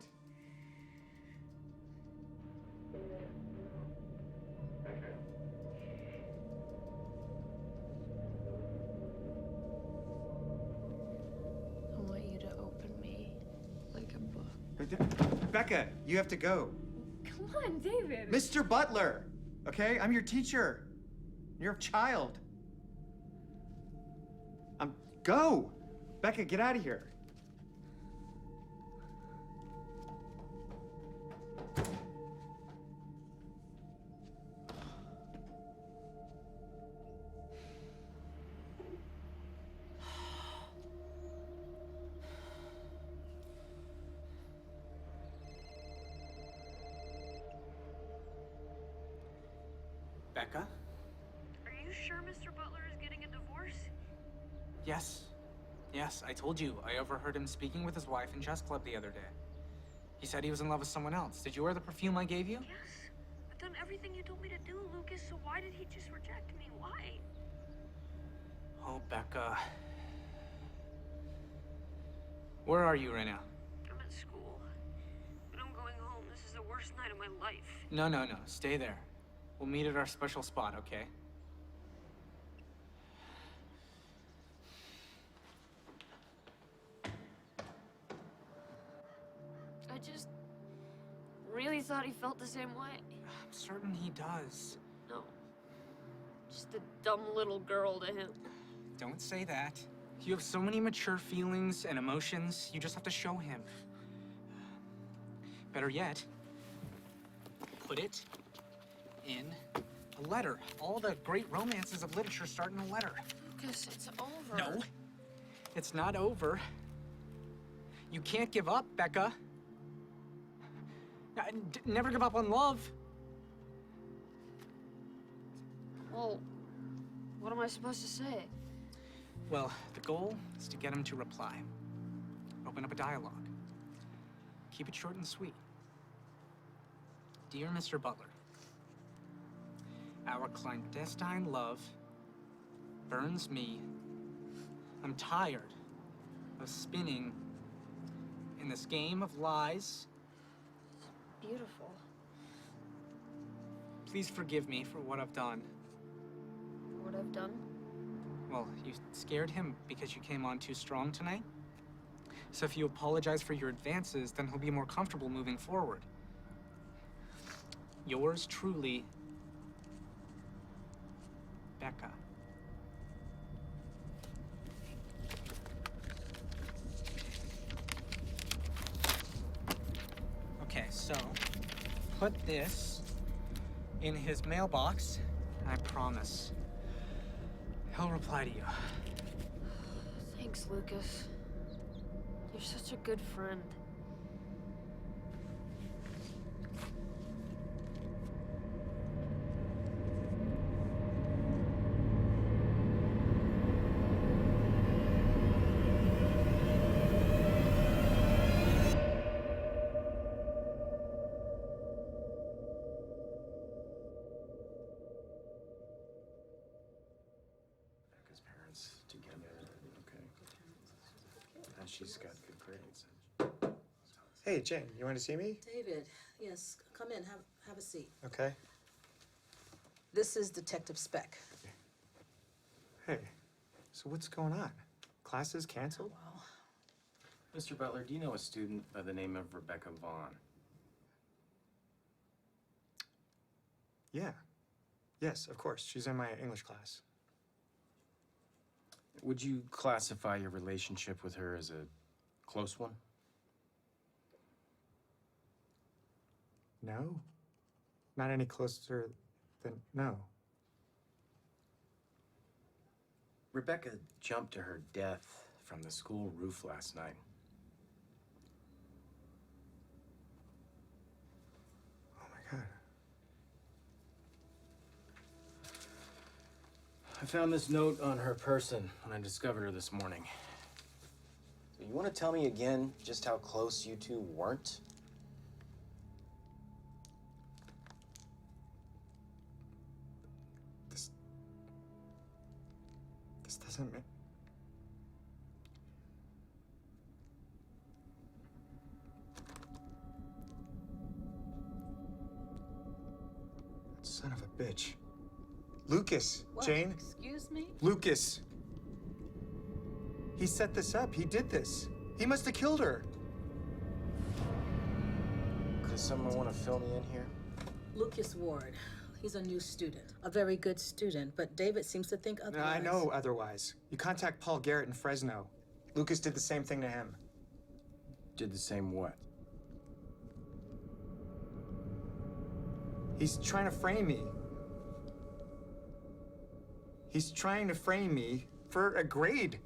I want you to open me like a book. Becca, you have to go. Come on, David. Mr. Butler, okay? I'm your teacher. You're a child. Go! Becca, get out of here. Becca? Are you sure Mr. Butler is getting a divorce? Yes. Yes, I told you. I overheard him speaking with his wife in chess club the other day. He said he was in love with someone else. Did you wear the perfume I gave you? Yes. I've done everything you told me to do, Lucas, so why did he just reject me? Why? Oh, Becca. Where are you right now? I'm at school. But I'm going home. This is the worst night of my life. No, no, no. Stay there. We'll meet at our special spot, okay? I just really thought he felt the same way. I'm certain he does. No. Just a dumb little girl to him. Don't say that. You have so many mature feelings and emotions. You just have to show him. Better yet, put it in a letter. All the great romances of literature start in a letter. Lucas, it's over. No, it's not over. You can't give up, Becca. Never give up on love. Well, what am I supposed to say? Well, the goal is to get him to reply. Open up a dialogue. Keep it short and sweet. Dear Mr. Butler, our clandestine love burns me. I'm tired of spinning in this game of lies. Beautiful. Please forgive me for what I've done. What I've done? Well, you scared him because you came on too strong tonight. So if you apologize for your advances, then he'll be more comfortable moving forward. Yours truly, Becca. Okay, so put this in his mailbox, and I promise he'll reply to you. Thanks, Lucas. You're such a good friend. Becca's parents together. Okay. And she's got good grades. Hey, Jane, you want to see me? David, yes, come in, have a seat. Okay. This is Detective Speck. Hey, so what's going on? Classes canceled? Well, Mr. Butler, do you know a student by the name of Rebecca Vaughn? Yeah. Yes, of course. She's in my English class. Would you classify your relationship with her as a close one? No. Not any closer than no. Rebecca jumped to her death from the school roof last night. Oh my God. I found this note on her person when I discovered her this morning. So you want to tell me again just how close you two weren't? This doesn't make... Son of a bitch. Lucas, What? Jane. Excuse me? Lucas. He set this up. He did this. He must have killed her. Does someone want to fill me in here? Lucas Ward. He's a new student. A very good student, but David seems to think otherwise. I know otherwise. You contact Paul Garrett in Fresno. Lucas did the same thing to him. Did the same what? He's trying to frame me. He's trying to frame me for a grade.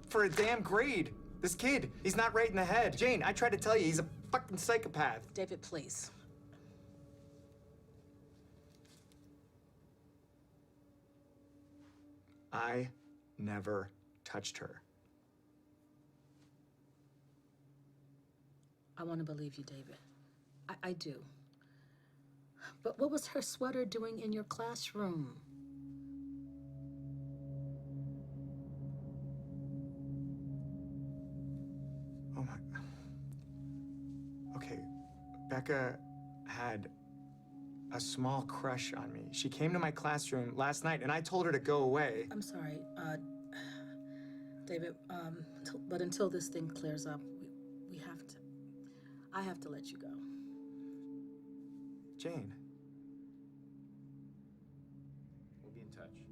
For a damn grade. This kid, he's not right in the head. Jane, I tried to tell you, he's a fucking psychopath. David, please. I never touched her. I want to believe you, David. I do. But what was her sweater doing in your classroom? Oh my... Okay, Becca had a small crush on me. She came to my classroom last night and I told her to go away. I'm sorry, David, but until this thing clears up, we have to... I have to let you go. Jane. We'll be in touch.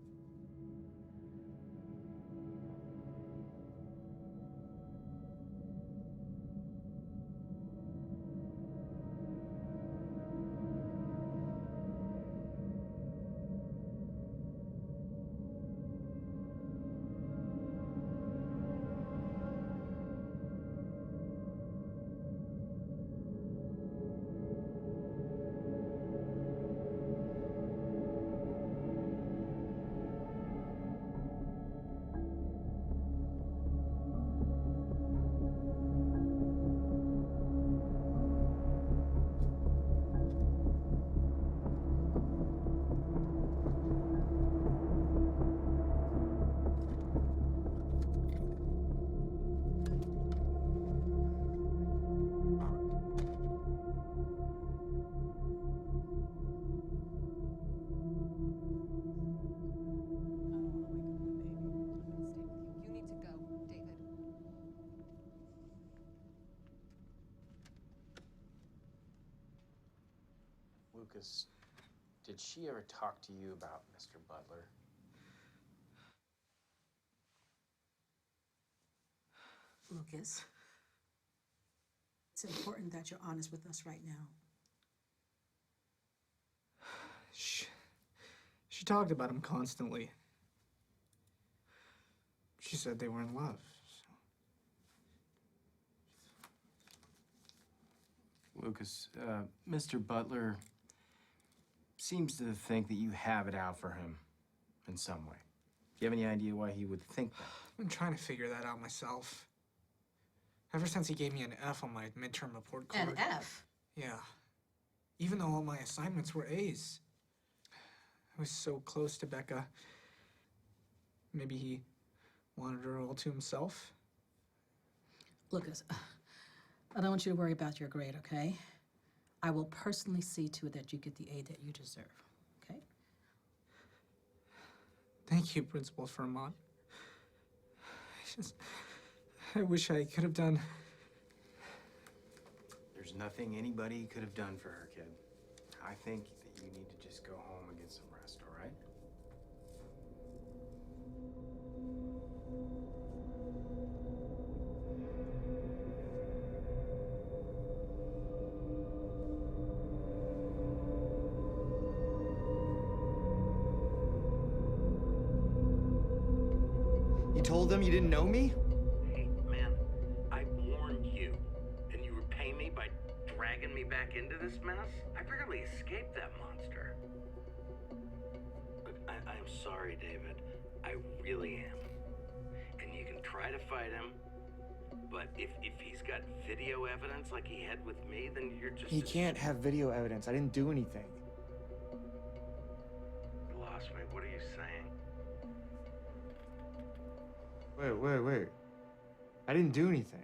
Lucas, did she ever talk to you about Mr. Butler? Lucas, it's important that you're honest with us right now. She talked about him constantly. She said they were in love. Lucas, Mr. Butler seems to think that you have it out for him in some way. Do you have any idea why he would think that? I've been trying to figure that out myself. Ever since he gave me an F on my midterm report card. An F? Yeah. Even though all my assignments were A's. I was so close to Becca. Maybe he wanted her all to himself. Lucas, I don't want you to worry about your grade, okay? I will personally see to it that you get the A that you deserve, okay? Thank you, Principal Fermont. I wish I could have done. There's nothing anybody could have done for her, kid. I think that you need to just go home and get some rest, all right? You told them you didn't know me? Hey, man, I warned you, and you repay me by dragging me back into this mess? I barely escaped that monster. Look, I'm sorry, David. I really am. And you can try to fight him, but if he's got video evidence like he had with me, then you're just... He can't have video evidence. I didn't do anything. You lost me. What are you saying? Wait. I didn't do anything.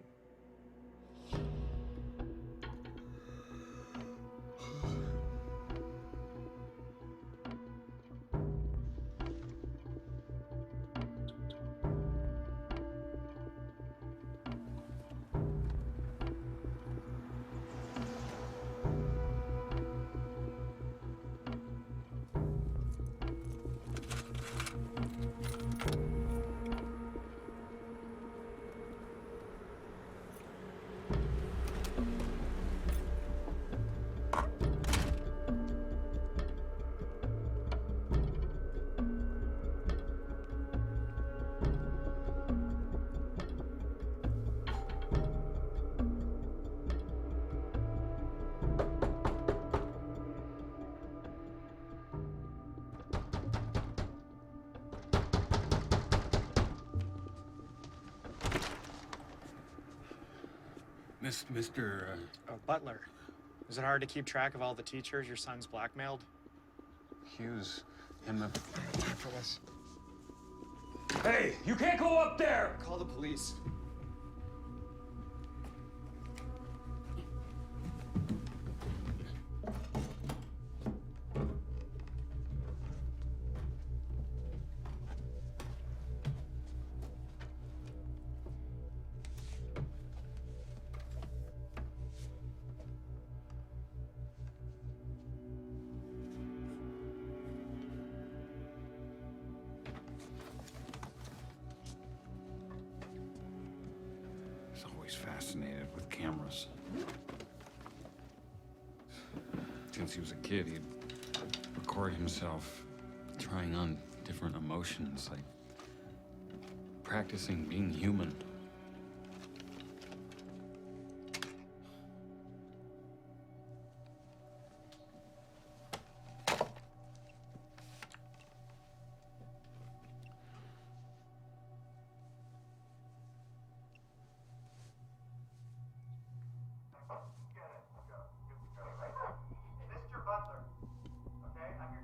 Mr. Oh, Butler. Is it hard to keep track of all the teachers your son's blackmailed? Hughes, him the... Time for this. Hey, you can't go up there! Call the police. He's always fascinated with cameras. Since he was a kid, he'd record himself trying on different emotions, like practicing being human. Mr. Butler, okay? I'm your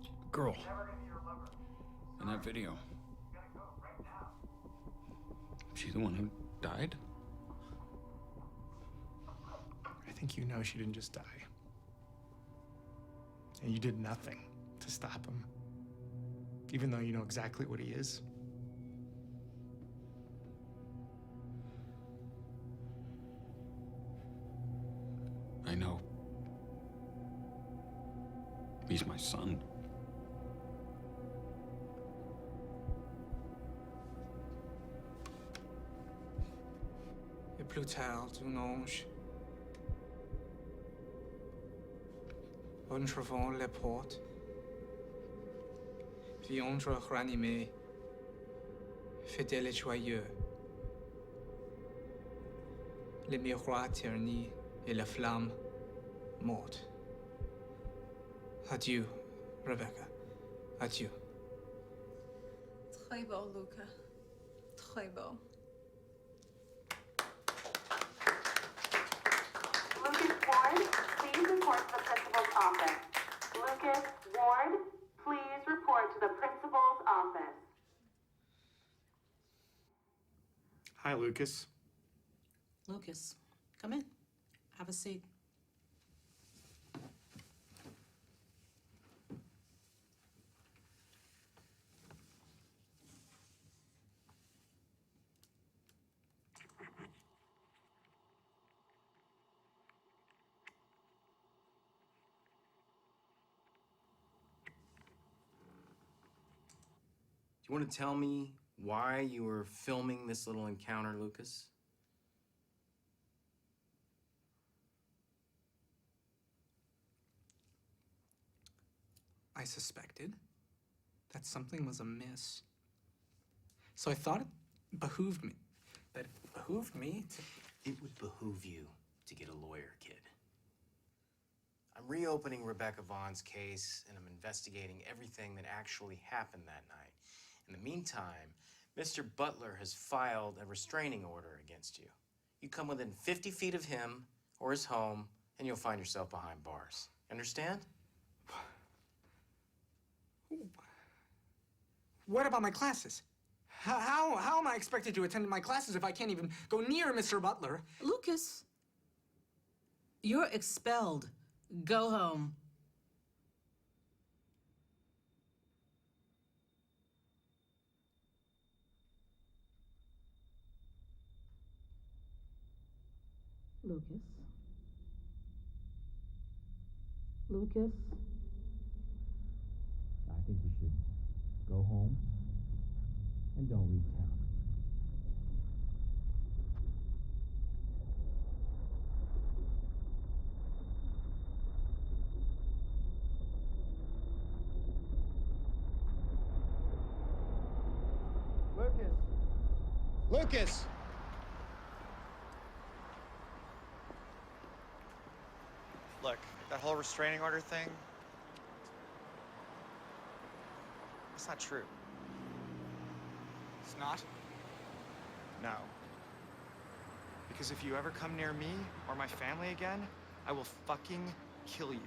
teacher. Girl, I'm never gonna be your lover. in that video, You gotta go right now. she the one who died? I think you know she didn't just die. And you did nothing to stop him. Even though you know exactly what he is. I know. He's my son. Et plus tard, un ange entrevant les portes, vit Andra ranimé, fidèle et joyeux. Le miroir terni et la flamme morte. Adieu, Rebecca. Adieu. Très beau, Luca. Très beau. Lucas Ward, please report to the principal's office. Lucas Ward, please report to the principal's office. Hi, Lucas. Lucas, come in. Have a seat. you want to tell me why you were filming this little encounter, Lucas? I suspected that something was amiss. So I thought it behooved me. That it behooved me to... It would behoove you to get a lawyer, kid. I'm reopening Rebecca Vaughn's case, and I'm investigating everything that actually happened that night. In the meantime, Mr. Butler has filed a restraining order against you. You come within 50 feet of him or his home, and you'll find yourself behind bars. Understand? What about my classes? How am I expected to attend my classes if I can't even go near Mr. Butler? Lucas, you're expelled. Go home. Lucas. Lucas. I think you should go home and don't leave town. Lucas! Look, that whole restraining order thing, it's not true. It's not? No. Because if you ever come near me or my family again, I will fucking kill you.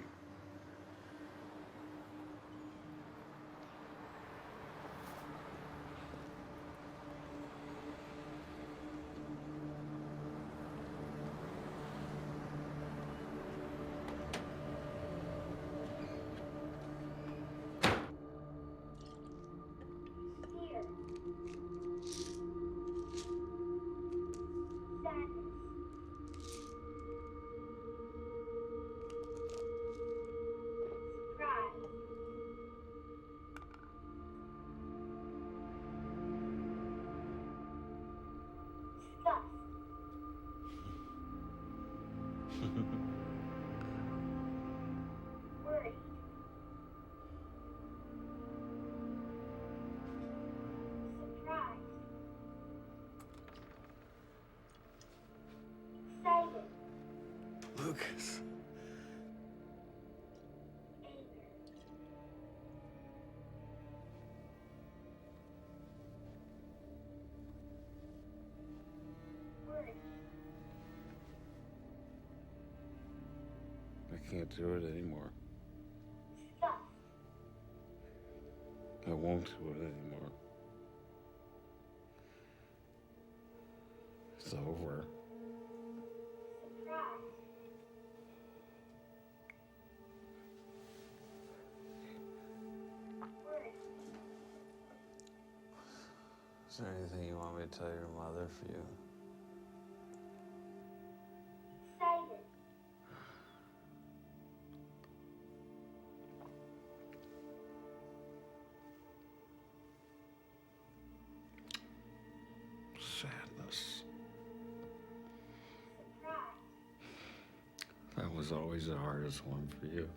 Lucas. I can't do it anymore. I won't do it anymore. It's over. Is there anything you want me to tell your mother for you? Sadness. That was always the hardest one for you.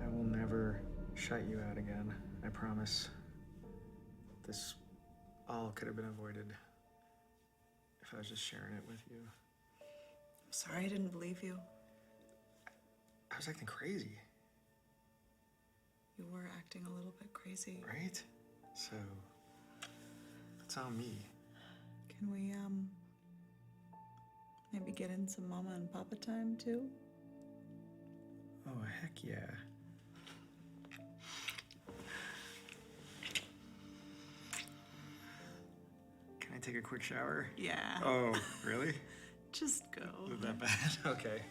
I will never shut you out again, I promise. This all could have been avoided if I was just sharing it with you. I'm sorry I didn't believe you. I was acting crazy, You were acting a little bit crazy. right? So, it's on me. Can we, maybe get in some mama and papa time too? Oh, heck yeah. Can I take a quick shower? Yeah. Oh, really? Just go. Was that bad? Okay.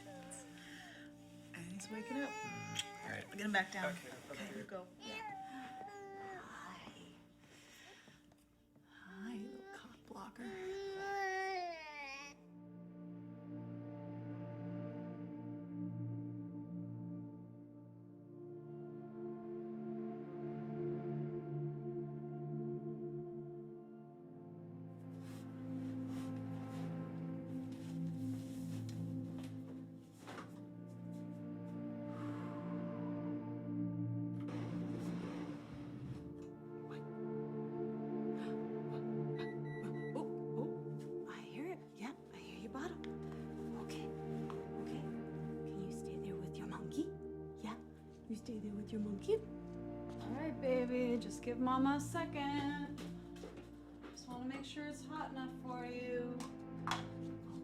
And he's waking up. All right. Get him back down. Okay, you go. Hi, little cock blocker. I hear it. Yeah, I hear your bottom. Okay. Okay. Can you stay there with your monkey? Yeah? You stay there with your monkey? All right, baby, just give Mama a second. Just want to make sure it's hot enough for you. I'll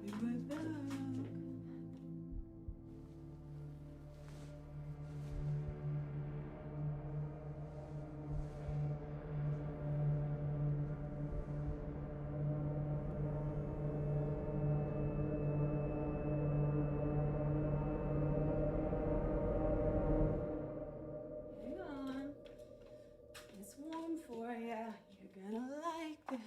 be right back. Hang on. It's warm for ya. You're gonna like it.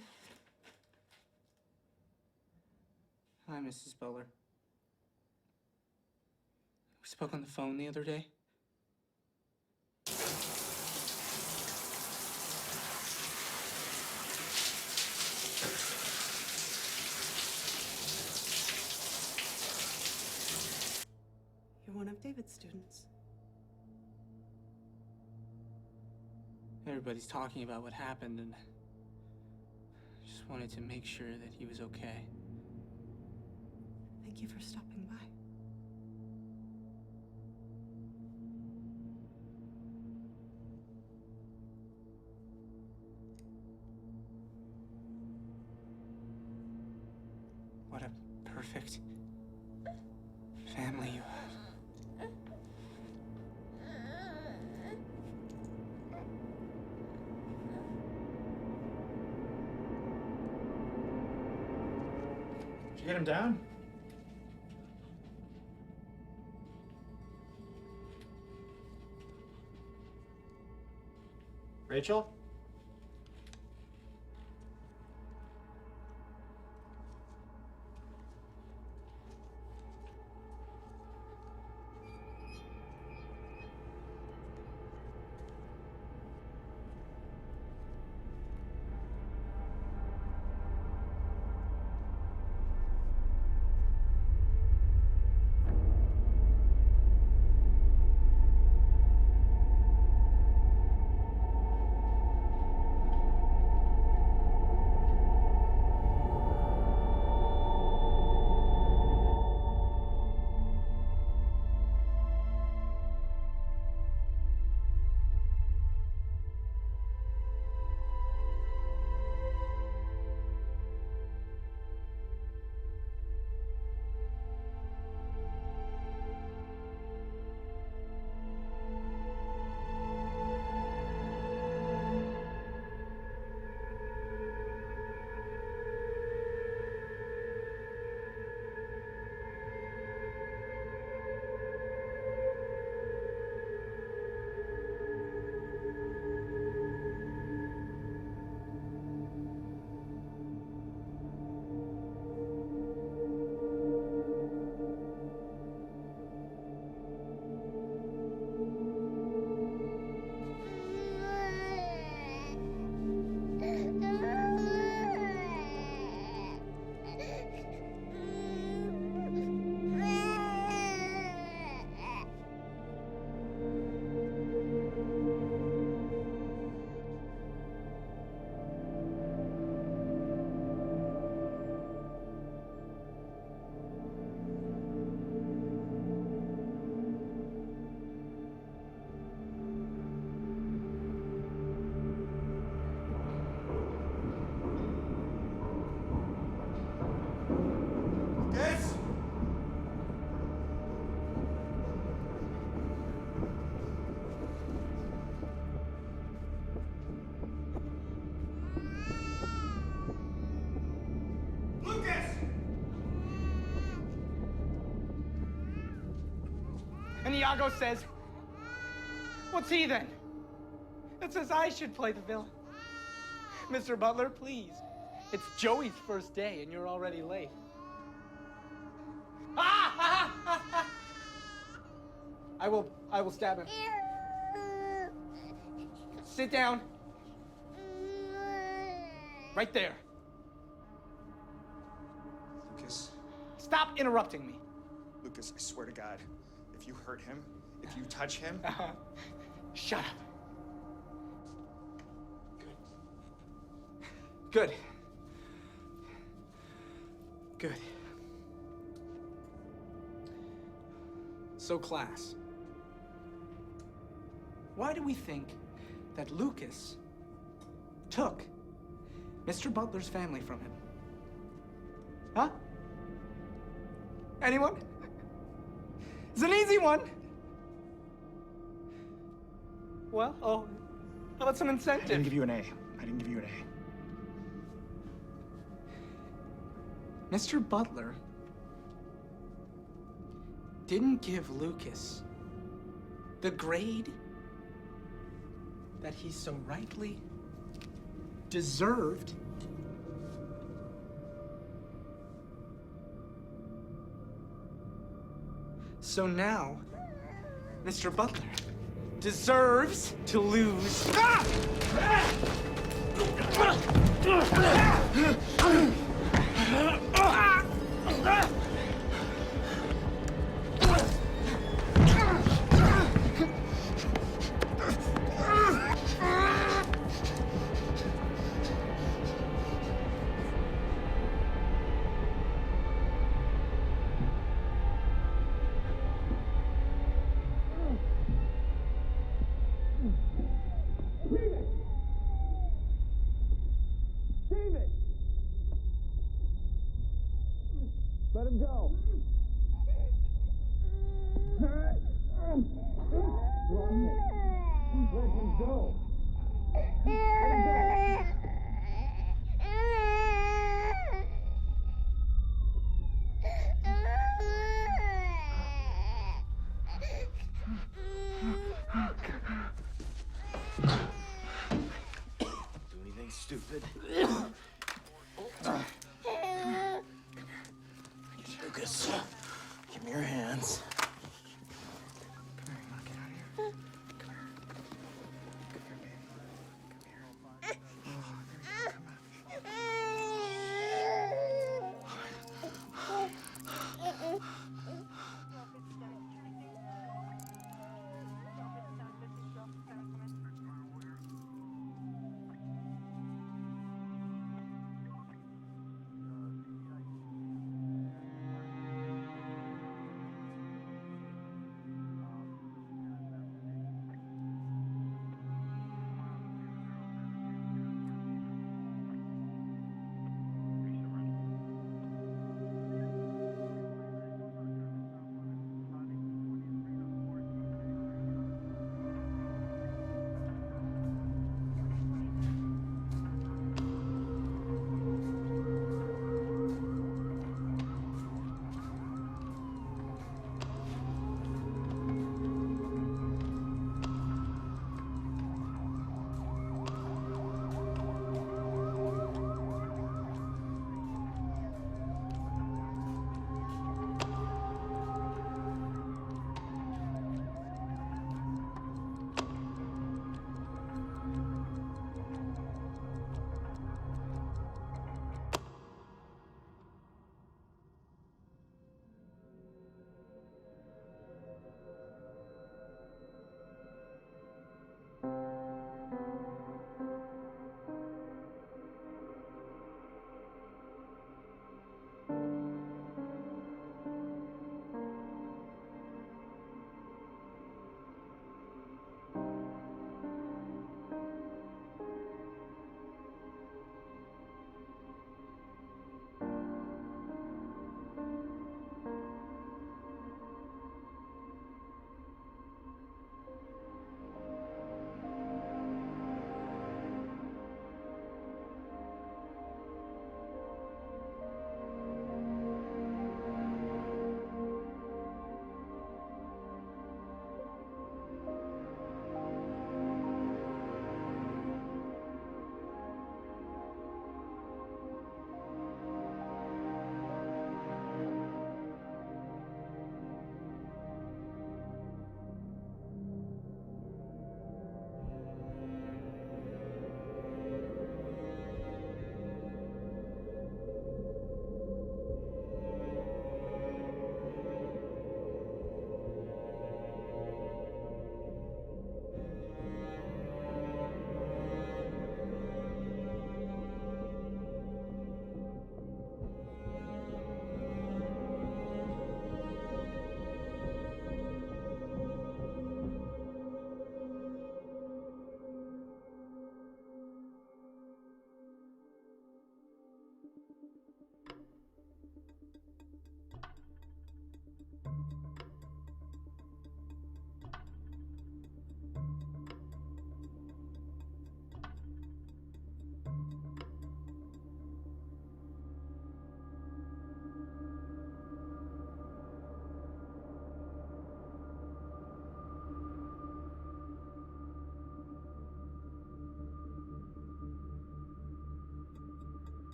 Hi, Mrs. Butler. We spoke on the phone the other day. You're one of David's students. Everybody's talking about what happened, and I just wanted to make sure that he was okay. Thank you for stopping by. What a perfect family you have. Did you get him down? Rachel? Iago says, what's he then? That says I should play the villain. Mr. Butler, please. It's Joey's first day and you're already late. I will stab him. Sit down. Right there. Lucas. Stop interrupting me. Lucas, I swear to God, if you hurt him, if you touch him... Shut up. Good. Good. So, class, why do we think that Lucas took Mr. Butler's family from him? Huh? Anyone? It's an easy one. Well, how about some incentive? I didn't give you an A. I didn't give you an A. Mr. Butler didn't give Lucas the grade that he so rightly deserved. So now, Mr. Butler deserves to lose. Let him go. Let him go. Do anything stupid.